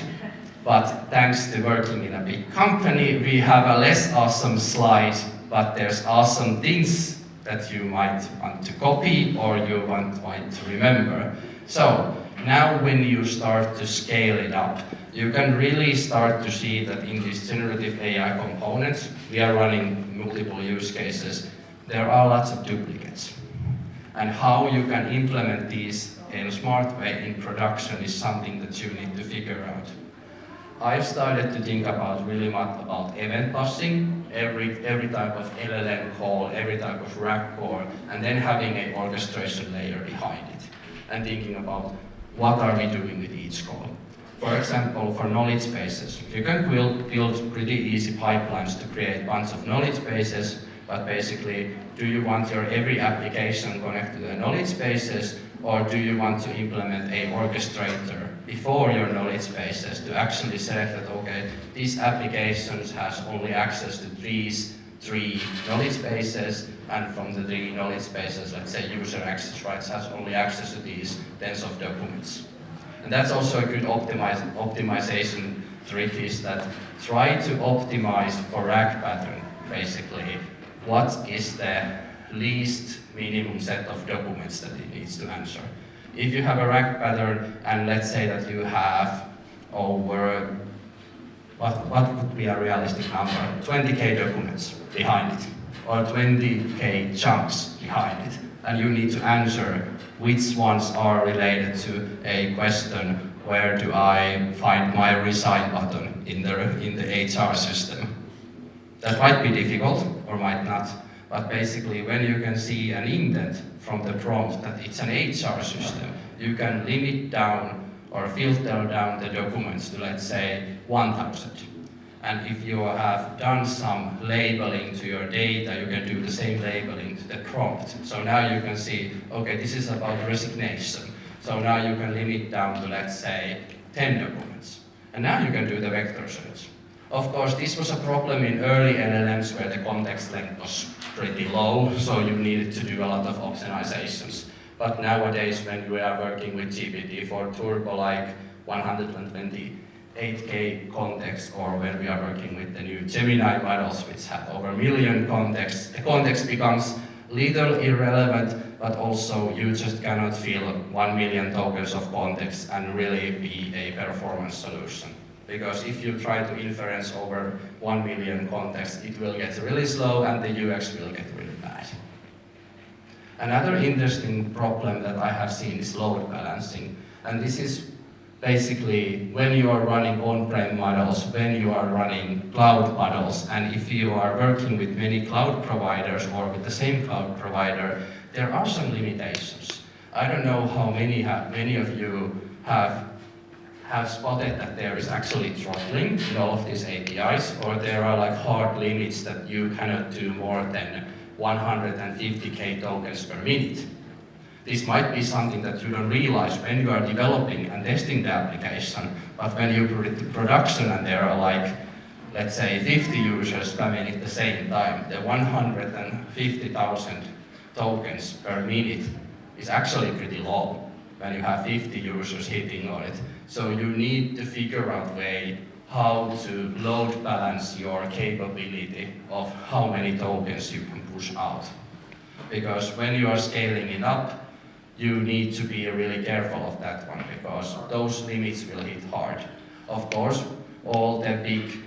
S12: but thanks to working in a big company, we have a less awesome slide, but there's awesome things that you might want to copy or you might want to remember. So now when you start to scale it up, you can really start to see that in these generative AI components, we are running multiple use cases, there are lots of duplicates. And how you can implement these in a smart way in production is something that you need to figure out. I've started to think about really much about event busing, every type of LLM call, every type of RAG call, and then having an orchestration layer behind it, and thinking about what are we doing with each call. For example, for knowledge bases, you can build pretty easy pipelines to create a bunch of knowledge bases, but basically, do you want your every application connected to the knowledge bases, or do you want to implement a orchestrator before your knowledge bases to actually select that, okay, these applications has only access to these 3 knowledge bases, and from the 3 knowledge bases, let's say user access rights has only access to these tens of documents. And that's also a good optimization trick, is that try to optimize for RAG pattern, basically. What is the least minimum set of documents that it needs to answer? If you have a RAG pattern, and let's say that you have over, what would be a realistic number? 20K documents behind it, or 20K chunks behind it, and you need to answer which ones are related to a question, where do I find my resign button in the HR system? That might be difficult, or might not, but basically when you can see an intent from the prompt that it's an HR system, you can limit down or filter down the documents to, let's say, 1,000. And if you have done some labeling to your data, you can do the same labeling to the prompt. So now you can see, okay, this is about resignation. So now you can limit down to, let's say, 10 documents. And now you can do the vector search. Of course, this was a problem in early LLMs where the context length was pretty low, so you needed to do a lot of optimizations. But nowadays, when we are working with GPT-4 Turbo, like 128K context, or when we are working with the new Gemini models, which have over 1 million contexts, the context becomes little irrelevant, but also you just cannot fill 1 million tokens of context and really be a performance solution. Because if you try to inference over 1 million contexts, it will get really slow and the UX will get really bad. Another interesting problem that I have seen is load balancing. And this is basically when you are running on-prem models, when you are running cloud models, and if you are working with many cloud providers or with the same cloud provider, there are some limitations. I don't know how many of you have spotted that there is actually throttling in all of these APIs, or there are like hard limits that you cannot do more than 150K tokens per minute. This might be something that you don't realize when you are developing and testing the application, but when you put it to production and there are like, let's say 50 users coming at the same time, the 150,000 tokens per minute is actually pretty low when you have 50 users hitting on it. So you need to figure out a way how to load balance your capability of how many tokens you can push out. Because when you are scaling it up, you need to be really careful of that one, because those limits will hit hard. Of course, all the big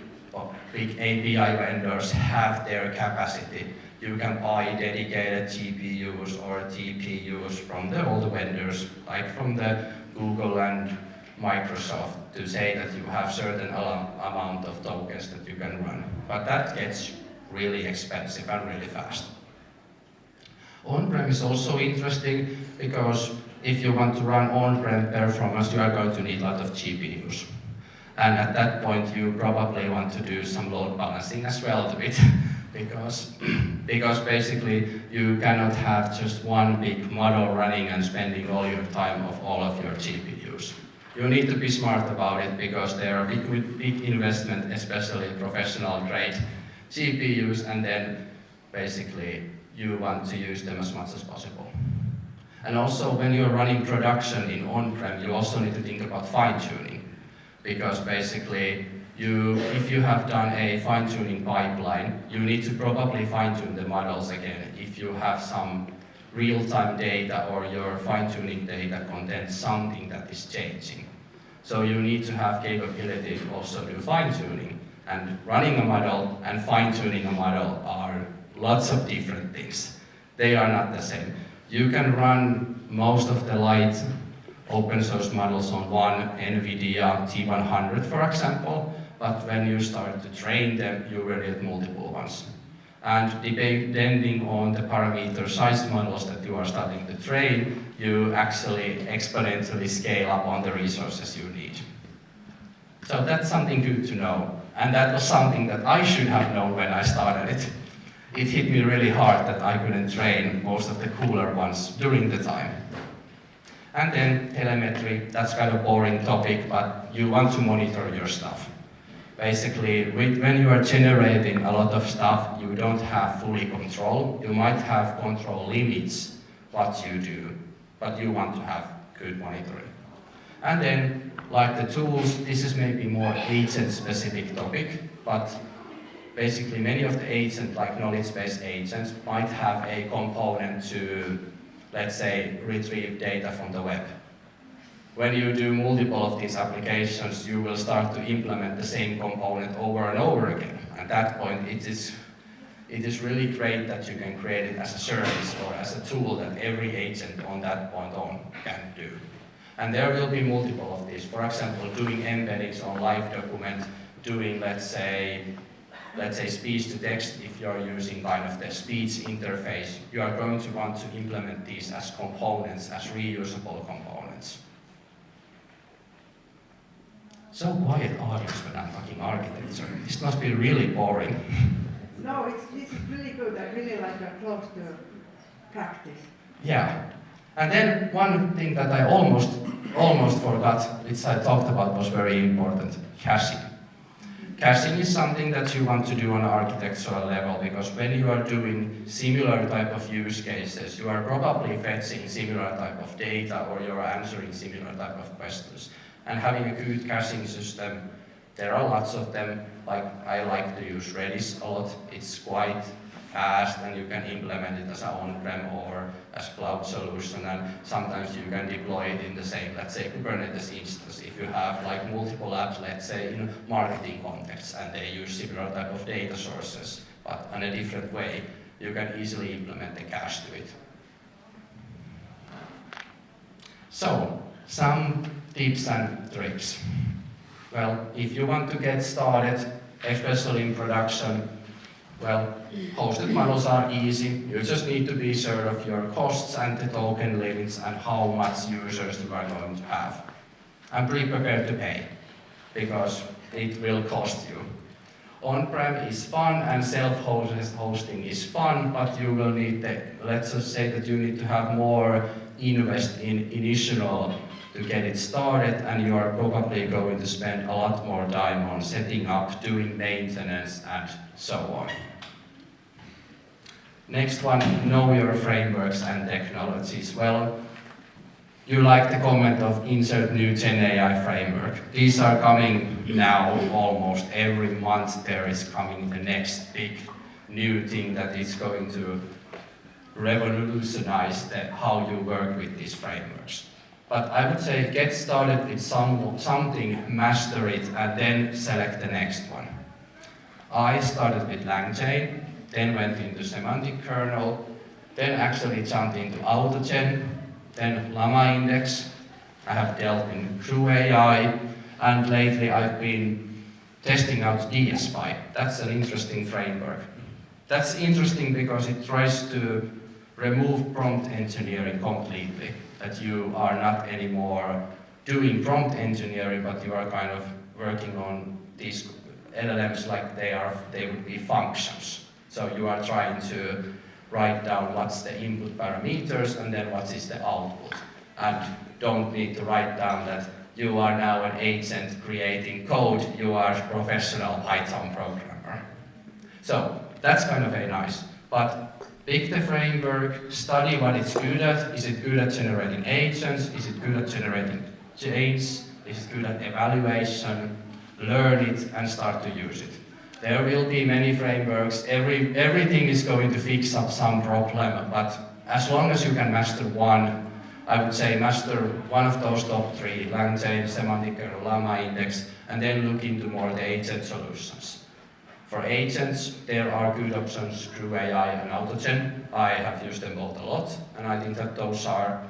S12: API vendors have their capacity. You can buy dedicated GPUs or TPUs from all the vendors, like from the Google and Microsoft, to say that you have certain amount of tokens that you can run. But that gets really expensive and really fast. On-prem is also interesting because if you want to run on-prem performance, you are going to need a lot of GPUs. And at that point, you probably want to do some load balancing as well to it. because basically you cannot have just one big model running and spending all your time of all of your GPUs. You need to be smart about it because there are big investment, especially professional grade GPUs, and then basically you want to use them as much as possible. And also when you're running production in on-prem, you also need to think about fine-tuning, because basically if you have done a fine-tuning pipeline, you need to probably fine-tune the models again if you have some real-time data or your fine-tuning data contains something that is changing. So you need to have capability to also do fine-tuning. And running a model and fine-tuning a model are lots of different things. They are not the same. You can run most of the light open source models on one NVIDIA T100, for example, but when you start to train them, you will need multiple ones. And depending on the parameter size models that you are starting to train, you actually exponentially scale up on the resources you need. So that's something good to know. And that was something that I should have known when I started it. It hit me really hard that I couldn't train most of the cooler ones during the time. And then telemetry, that's kind of boring topic, but you want to monitor your stuff. Basically, when you are generating a lot of stuff, you don't have fully control. You might have control limits what you do, but you want to have good monitoring. And then, like the tools, this is maybe more agent-specific topic, but basically many of the agents, like knowledge-based agents, might have a component to, let's say, retrieve data from the web. When you do multiple of these applications, you will start to implement the same component over and over again. At that point, it is really great that you can create it as a service or as a tool that every agent on that point on can do. And there will be multiple of these. For example, doing embeddings on live document, doing, let's say speech to text if you're using kind of the speech interface. You are going to want to implement these as components, as reusable components. So quiet audience when I'm talking architecture. This must be really boring.
S13: No, this is really good. I really like a close to practice.
S12: Yeah. And then one thing that I almost forgot, which I talked about, was very important, caching. Caching is something that you want to do on an architectural level, because when you are doing similar type of use cases, you are probably fetching similar type of data, or you are answering similar type of questions. And having a good caching system, there are lots of them. Like, I like to use Redis a lot. It's quite fast, and you can implement it as an on-prem or as cloud solution, and sometimes you can deploy it in the same, let's say, Kubernetes instance. If you have like multiple apps, let's say in marketing context, and they use similar type of data sources, but in a different way, you can easily implement the cache to it. So, some tips and tricks. Well, if you want to get started, especially in production, well, hosted models are easy. You just need to be sure of your costs and the token limits and how much users you are going to have. And be prepared to pay, because it will cost you. On-prem is fun and self-hosting is fun, but you will need, let's just say that you need to have more invest in initial to get it started, and you are probably going to spend a lot more time on setting up, doing maintenance, and so on. Next one, know your frameworks and technologies. Well, you like the comment of insert new Gen AI framework. These are coming now almost every month. There is coming the next big new thing that is going to revolutionize how you work with these frameworks. But I would say get started with something, master it, and then select the next one. I started with LangChain, then went into semantic kernel, then actually jumped into AutoGen, then LlamaIndex. I have dealt in CrewAI, and lately I've been testing out DSPy. That's an interesting framework. That's interesting because it tries to remove prompt engineering completely. That you are not anymore doing prompt engineering, but you are kind of working on these LLMs like they would be functions. So you are trying to write down what's the input parameters and then what is the output. And don't need to write down that you are now an agent creating code, you are a professional Python programmer. So that's kind of very nice. But pick the framework, study what it's good at. Is it good at generating agents? Is it good at generating chains? Is it good at evaluation? Learn it and start to use it. There will be many frameworks. Everything is going to fix up some problem, but as long as you can master one, I would say master one of those top three, LangChain, semantic kernel, LlamaIndex, and then look into more the agent solutions. For agents, there are good options through AI and AutoGen. I have used them both a lot, and I think that those are,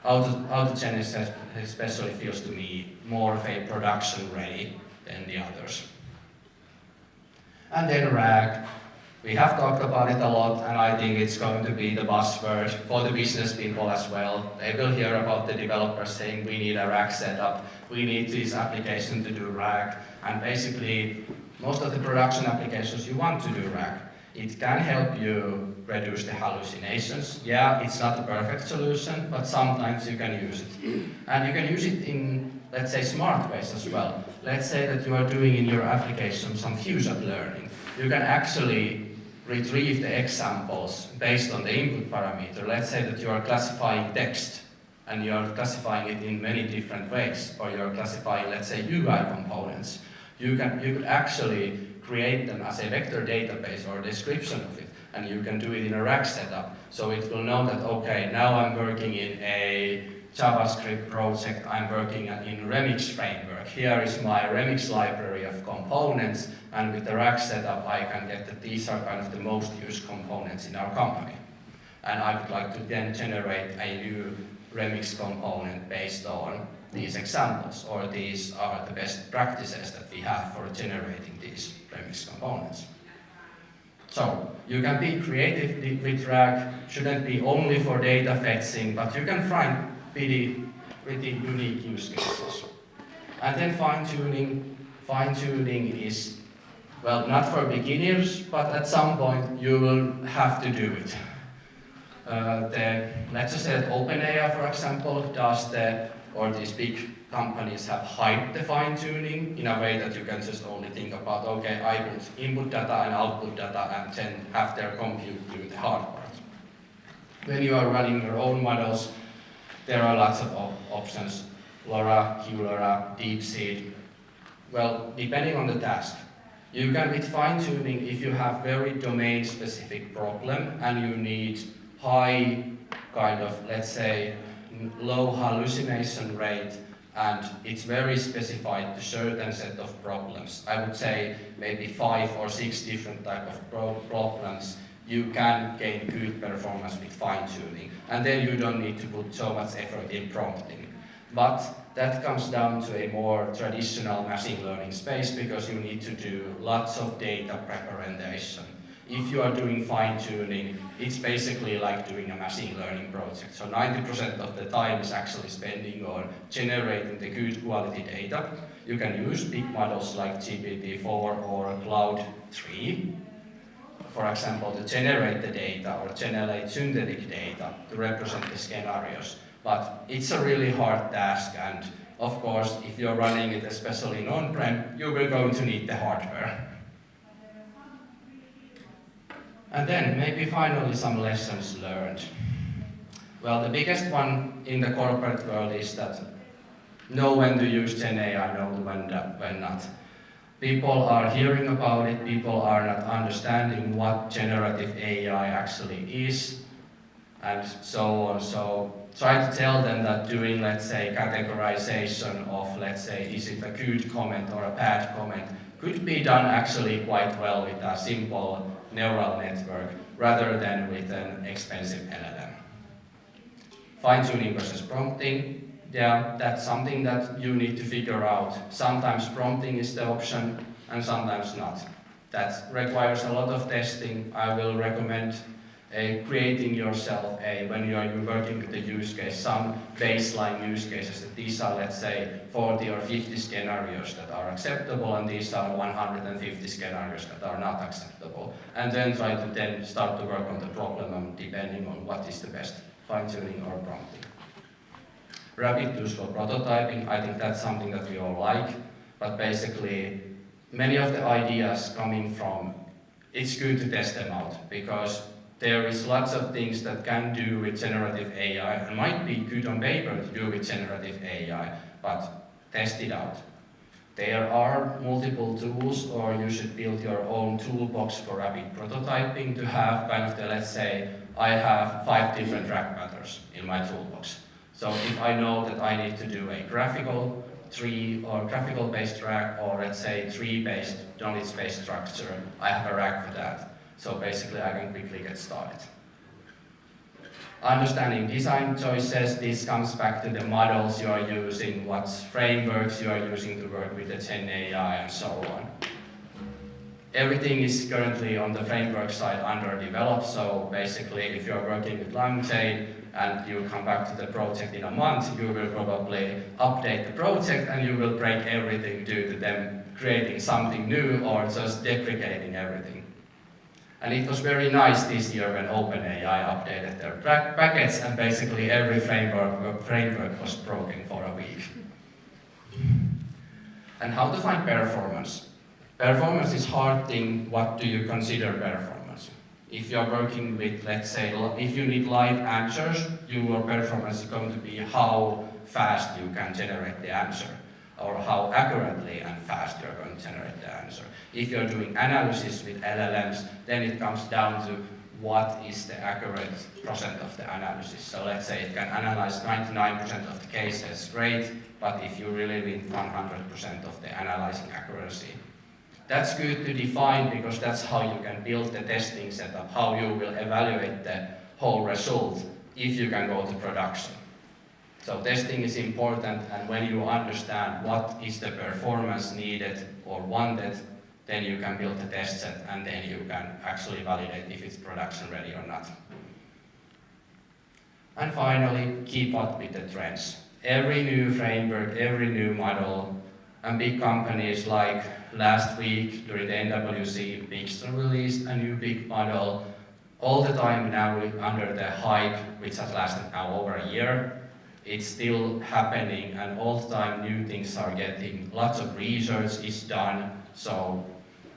S12: AutoGen especially feels to me more of a production ready than the others. And then RAG. We have talked about it a lot, and I think it's going to be the buzzword for the business people as well. They will hear about the developers saying we need a RAG setup, we need this application to do RAG, and basically most of the production applications you want to do RAG. It can help you reduce the hallucinations. Yeah, it's not the perfect solution, but sometimes you can use it. And you can use it in, let's say, smart ways as well. Let's say that you are doing in your application some Fusion learning. You can actually retrieve the examples based on the input parameter. Let's say that you are classifying text and you are classifying it in many different ways, or you are classifying, let's say, UI components. You could actually create them as a vector database or a description of it, and you can do it in a RAG setup. So it will know that, okay, now I'm working in a JavaScript project, I'm working in Remix framework. Here is my Remix library of components, and with the RAG setup I can get that these are kind of the most used components in our company. And I would like to then generate a new Remix component based on these examples, or these are the best practices that we have for generating these Remix components. So you can be creative with RAG, shouldn't be only for data fetching, but you can find pretty unique use cases. And then fine-tuning. Fine-tuning is, well, not for beginners, but at some point you will have to do it. Let's just say that OpenAI, for example, does or these big companies have hyped the fine-tuning in a way that you can just only think about, okay, I put input data and output data and then have their compute do the hard part. When you are running your own models, there are lots of options, LoRa, QLoRa, DeepSeek. Well, depending on the task. You can, with fine-tuning, if you have very domain-specific problem and you need high kind of, let's say, low hallucination rate, and it's very specified to certain set of problems. I would say maybe 5 or 6 different type of problems. You can gain good performance with fine-tuning, and then you don't need to put so much effort in prompting. But that comes down to a more traditional machine learning space because you need to do lots of data preparation. If you are doing fine-tuning, it's basically like doing a machine learning project. So 90% of the time is actually spending on generating the good quality data. You can use big models like GPT-4 or Cloud 3, for example, to generate the data or generate synthetic data to represent the scenarios. But it's a really hard task, and of course, if you're running it especially in on-prem, you will going to need the hardware. And then maybe finally some lessons learned. Well, the biggest one in the corporate world is that know when to use Gen AI, know when not. People are hearing about it, people are not understanding what generative AI actually is, and so on. So try to tell them that doing, let's say, categorization of, let's say, is it a good comment or a bad comment, could be done actually quite well with a simple neural network rather than with an expensive LLM. Fine-tuning versus prompting, yeah, that's something that you need to figure out. Sometimes prompting is the option and sometimes not. That requires a lot of testing. I will recommend creating yourself when you are working with the use case, some baseline use cases. That these are, let's say, 40 or 50 scenarios that are acceptable, and these are 150 scenarios that are not acceptable. And then try to then start to work on the problem depending on what is the best, fine-tuning or prompting. Rapid tools for prototyping, I think that's something that we all like, but basically many of the ideas coming from, it's good to test them out because there is lots of things that can do with generative AI and might be good on paper to do with generative AI, but test it out. There are multiple tools, or you should build your own toolbox for rapid prototyping to have kind of the, let's say, I have 5 different RAG patterns in my toolbox. So if I know that I need to do a graphical tree or graphical-based rack, or let's say tree-based, knowledge-based structure, I have a rack for that. So basically I can quickly get started. Understanding design choices, this comes back to the models you are using, what frameworks you are using to work with the Gen AI and so on. Everything is currently on the framework side underdeveloped, so basically if you're working with LangChain and you come back to the project in a month, you will probably update the project and you will break everything due to them creating something new or just deprecating everything. And it was very nice this year when OpenAI updated their packets and basically every framework was broken for a week. And how to find performance? Performance is hard thing. What do you consider performance? If you're working with, let's say, if you need live answers, your performance is going to be how fast you can generate the answer, or how accurately and fast you're going to generate the answer. If you're doing analysis with LLMs, then it comes down to what is the accurate percent of the analysis. So let's say it can analyze 99% of the cases, great, but if you really need 100% of the analyzing accuracy, that's good to define because that's how you can build the testing setup, how you will evaluate the whole result if you can go to production. So testing is important, and when you understand what is the performance needed or wanted, then you can build the test set and then you can actually validate if it's production ready or not. And finally, keep up with the trends. Every new framework, every new model, and big companies like last week during the NWC, Bigstone released a new big model. All the time now under the hype, which has lasted now over a year, it's still happening, and all the time new things are getting, lots of research is done, so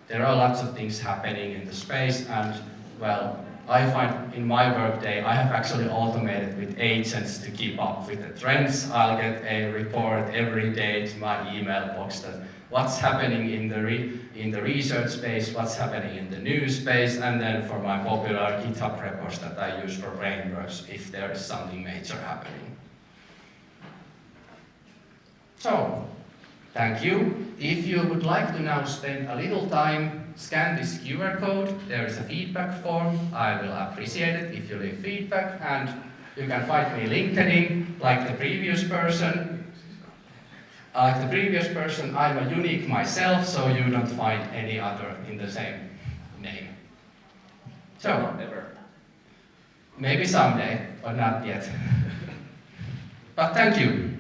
S12: there are lots of things happening in the space, and well, I find in my workday, I have actually automated with agents to keep up with the trends. I'll get a report every day to my email box that what's happening in the research space, what's happening in the news space, and then for my popular GitHub repos that I use for Brainworks if there is something major happening. So, thank you. If you would like to now spend a little time, scan this QR code. There is a feedback form. I will appreciate it if you leave feedback, and you can find me LinkedIn like the previous person. Like the previous person, I'm a unique myself, so you don't find any other in the same name. So,
S11: Never.
S12: Maybe someday, but not yet. But thank you.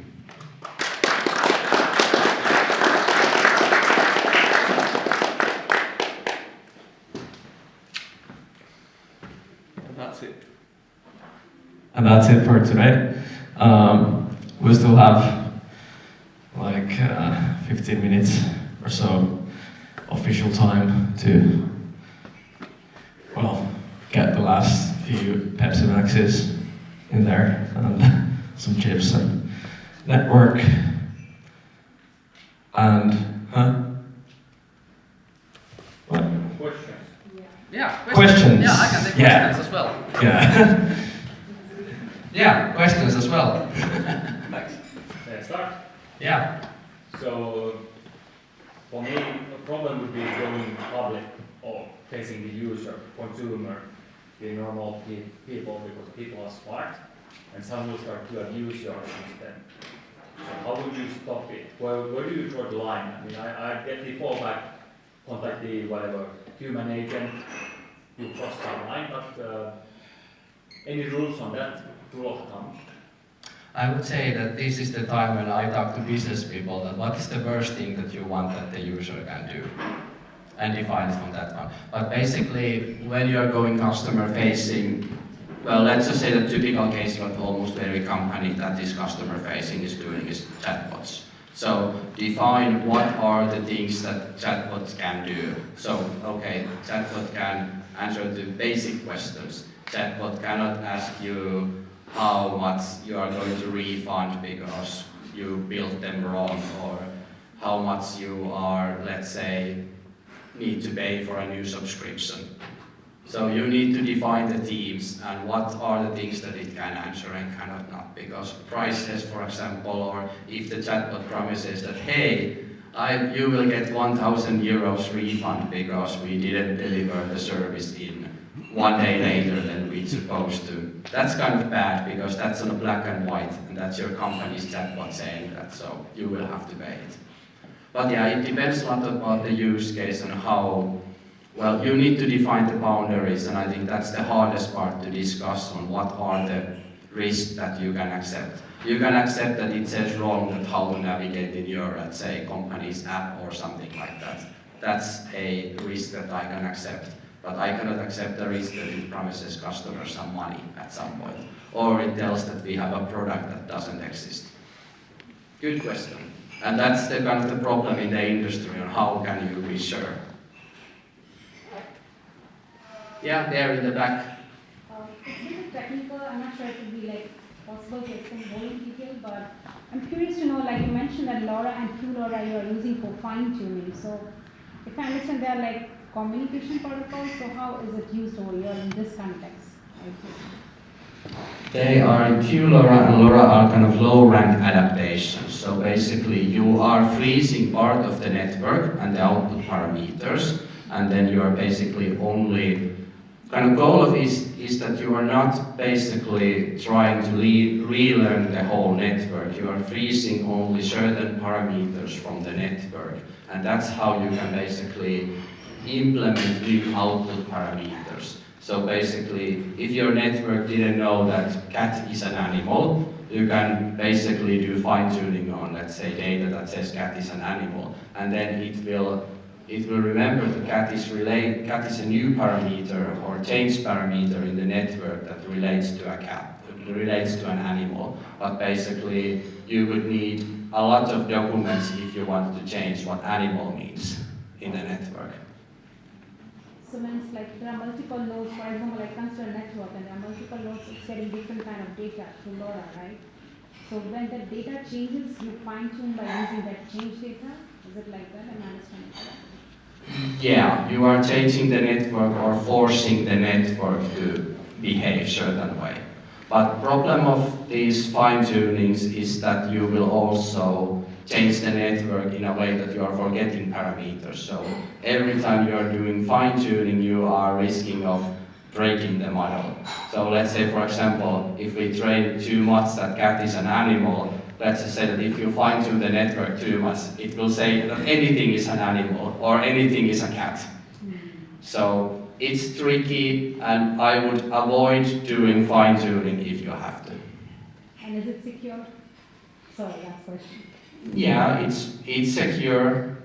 S1: And that's it for today. We still have like 15 minutes or so official time to, well, get the last few Pepsi Maxes in there and some chips and network. And, what?
S11: Questions?
S8: Yeah,
S12: Questions.
S8: Yeah, I can take questions as well.
S12: Yeah. Yeah, questions as well.
S11: Thanks. Can I start?
S12: Yeah.
S11: So, for me, a problem would be going public or facing the user, consumer, the normal people, because people are smart, and some will start to abuse your system. So how would you stop it? Where do you draw the line? I mean, I get the fallback, contact the whatever human agent, you cross some line, but any rules on that? Rule of thumb?
S12: I would say that this is the time when I talk to business people that what is the worst thing that you want that the user can do, and define it from that one. But basically, when you are going customer facing, well, let's just say the typical case of almost every company that is customer facing is doing is chatbots. So define what are the things that chatbots can do. So, okay, chatbot can answer the basic questions. Chatbot cannot ask you how much you are going to refund because you built them wrong, or how much you are, let's say, need to pay for a new subscription. So you need to define the teams and what are the things that it can answer and cannot not. Because prices, for example, or if the chatbot promises that, hey, you will get 1,000 euros refund because we didn't deliver the service in 1 day later than we're supposed to. That's kind of bad because that's on a black and white and that's your company's chatbot saying that, so you will have to pay it. But yeah, it depends a lot about the use case and how, well, you need to define the boundaries, and I think that's the hardest part to discuss on what are the risks that you can accept. You can accept that it says wrong that how to navigate in your, let's say, company's app or something like that. That's a risk that I can accept. But I cannot accept the risk that it promises customers some money at some point. Or it tells that we have a product that doesn't exist. Good question. And that's the kind of the problem in the industry on how can you be sure. Yeah, there in the back.
S7: It's a bit technical. I'm not sure it would be like possible to explain more in detail, but I'm curious to know, like you mentioned that LoRa and QLoRa you are using for fine tuning. So if I understand, they are like communication protocols. So how is it used over here in this context?
S12: They are QLoRa and LoRa are kind of low-rank adaptations. So basically you are freezing part of the network and the output parameters, and then you are basically only, kind of goal of is that you are not basically trying to relearn the whole network. You are freezing only certain parameters from the network, and that's how you can basically implement new output parameters. So basically, if your network didn't know that cat is an animal, you can basically do fine-tuning on, let's say, data that says cat is an animal, and then it will remember that cat is a new parameter or change parameter in the network that relates to a cat, relates to an animal. But basically, you would need a lot of documents if you want to change what animal means in the network.
S7: So means like there are multiple nodes, for example, like consider a network and there are multiple nodes, it's getting different kind of data through LoRa, right? So when the data changes, you fine tune by using that change data? Is it like that? Am I understanding correctly?
S12: Yeah, you are changing the network or forcing the network to behave certain way. But problem of these fine-tunings is that you will also change the network in a way that you are forgetting parameters. So every time you are doing fine-tuning, you are risking of breaking the model. So let's say, for example, if we train too much that cat is an animal, let's just say that if you fine-tune the network too much, it will say that anything is an animal or anything is a cat. So it's tricky, and I would avoid doing fine-tuning if you have to.
S7: And is it secure? Sorry, last question.
S12: Yeah, it's secure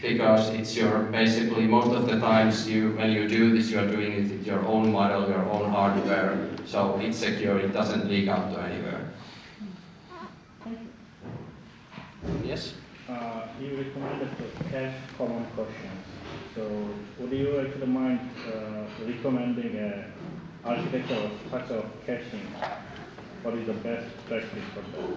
S12: because it's your, basically most of the times when you do this, you are doing it with your own model, your own hardware, so it's secure, it doesn't leak out to anywhere. Yes?
S14: You recommended cache common questions. So would you actually mind recommending an architecture of such a caching? What is the best practice for that?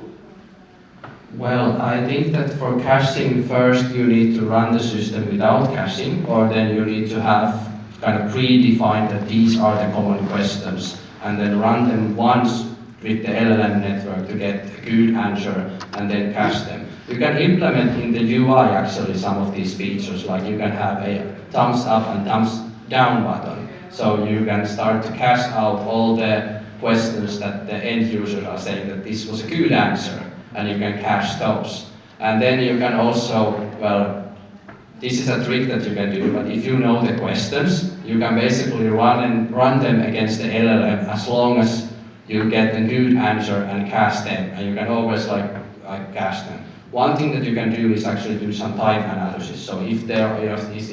S12: Well, I think that for caching, first you need to run the system without caching, or then you need to have kind of predefined that these are the common questions, and then run them once with the LLM network to get a good answer, and then cache them. You can implement in the UI actually some of these features, like you can have a thumbs up and thumbs down button, so you can start to cache out all the questions that the end users are saying that this was a good answer, and you can cache those. And then you can also, well, this is a trick that you can do, but if you know the questions, you can basically run them against the LLM as long as you get a good answer and cache them, and you can always like cache them. One thing that you can do is actually do some time analysis. So if there is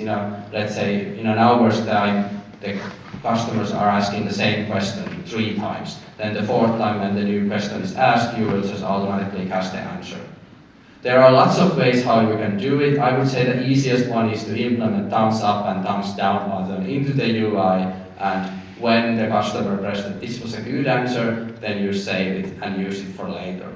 S12: let's say in an hour's time, the customers are asking the same question 3 times. Then the 4th time when the new question is asked, you will just automatically cache the answer. There are lots of ways how you can do it. I would say the easiest one is to implement thumbs up and thumbs down button into the UI, and when the customer pressed that this was a good answer, then you save it and use it for later.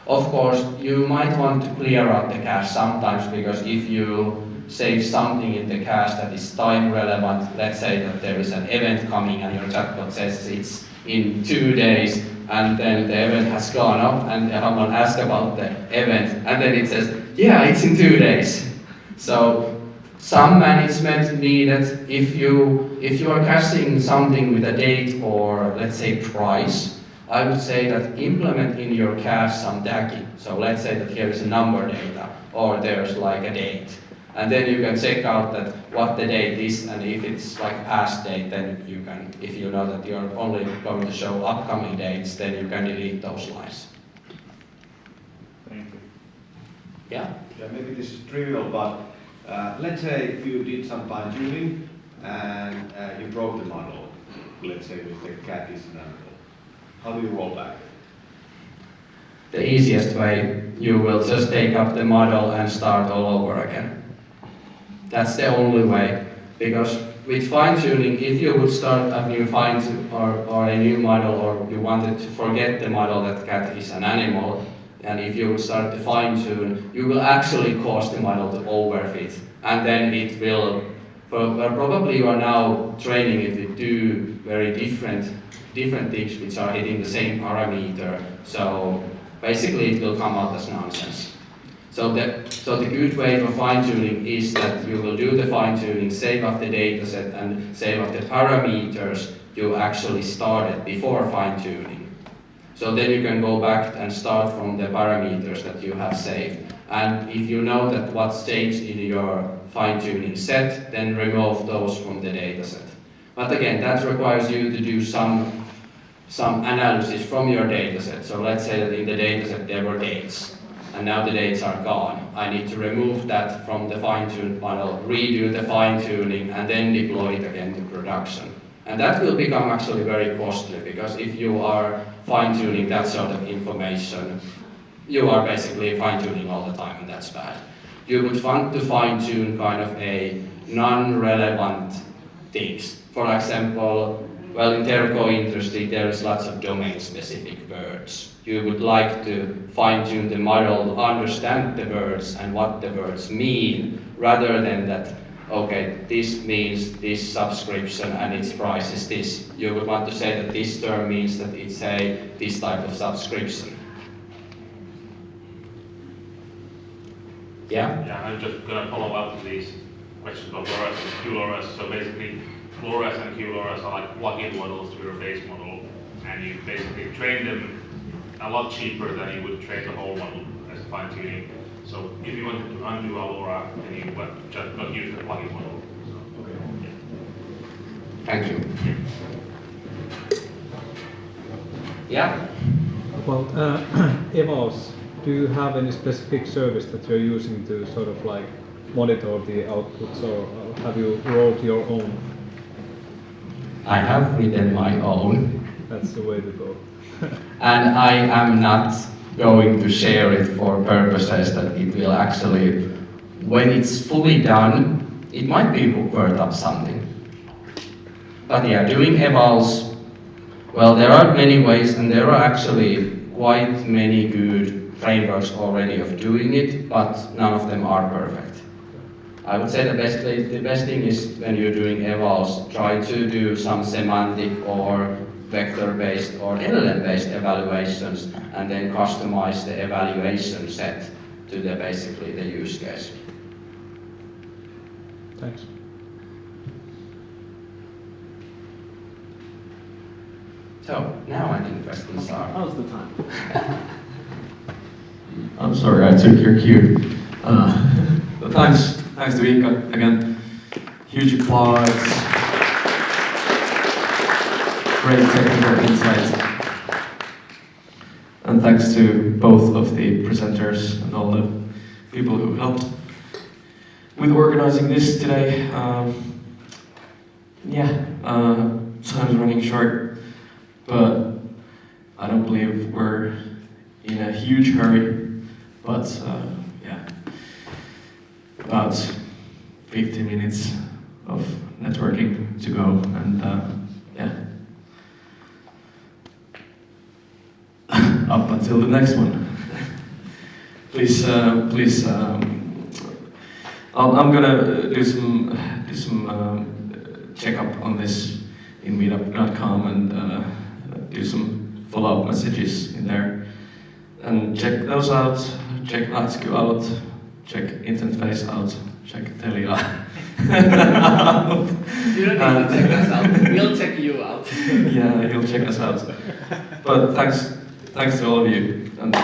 S12: Of course, you might want to clear out the cache sometimes, because if you save something in the cache that is time relevant. Let's say that there is an event coming and your chatbot says it's in 2 days, and then the event has gone up and someone asks about the event, and then it says, yeah, it's in 2 days. So some management needed. If you are caching something with a date or let's say price, I would say that implement in your cache some tagging. So let's say that here is a number data or there's like a date. And then you can check out that what the date is, and if it's like a past date, then you can, if you know that you're only going to show upcoming dates, then you can delete those lines.
S14: Thank you.
S12: Yeah?
S15: Yeah, maybe this is trivial, but let's say you did some fine tuning and you broke the model. Let's say with the cat is an animal. How do you roll back?
S12: The easiest way, you will just take up the model and start all over again. That's the only way, because with fine-tuning, if you would start a new or a new model, or you wanted to forget the model that cat is an animal, and if you would start to fine-tune, you will actually cause the model to overfit, and then it will, probably you are now training it with two very different things which are hitting the same parameter, so basically it will come out as nonsense. So the good way for fine-tuning is that you will do the fine-tuning, save up the dataset and save up the parameters you actually started before fine-tuning. So then you can go back and start from the parameters that you have saved. And if you know that what's changed in your fine-tuning set, then remove those from the dataset. But again, that requires you to do some analysis from your dataset. So let's say that in the dataset there were dates, and now the dates are gone. I need to remove that from the fine-tuned model, redo the fine-tuning, and then deploy it again to production. And that will become actually very costly, because if you are fine-tuning that sort of information, you are basically fine-tuning all the time, and that's bad. You would want to fine-tune kind of a non-relevant things. For example, well, in Terco industry, there is lots of domain-specific words. You would like to fine-tune the model to understand the words and what the words mean, rather than that, okay, this means this subscription and its price is this. You would want to say that this term means that it's this type of subscription. Yeah?
S16: Yeah, I'm just going to follow up to these questions about LoRaS and QLoRaS. So basically, LoRaS and QLoRaS are like plug-in models to your base model, and you basically train them a lot cheaper than you would train the whole model as fine-tuning. So if you wanted to undo a LoRa, then you would just not use the plug-in model. So, okay. Yeah.
S12: Thank you. Yeah?
S17: Well, evals, do you have any specific service that you're using to sort of like monitor the outputs, or have you wrote your own?
S12: I have written my own.
S17: That's the way to go.
S12: And I am not going to share it for purposes that it will actually, when it's fully done, it might be worth up something. But yeah, doing evals, well, there are many ways, and there are actually quite many good frameworks already of doing it, but none of them are perfect. I would say the best thing is when you're doing evals, try to do some semantic or vector-based or LLM-based evaluations, and then customize the evaluation set to basically the use case.
S17: Thanks.
S12: So, now I think questions are...
S1: How's the time?
S18: I'm sorry, I took your cue. But thanks to Ika again. Huge applause. Great technical insights. And thanks to both of the presenters and all the people who helped with organizing this today. Time's running short, but I don't believe we're in a huge hurry, but about 50 minutes of networking to go, and up until the next one. Please I'm gonna do some checkup on this in meetup.com and do some follow-up messages in there. And check those out, check ASCII out, check Intentface out, check Telia out.
S8: You don't need to check us out. We'll check you out.
S18: Yeah, he'll check us out. But thanks to all of you. And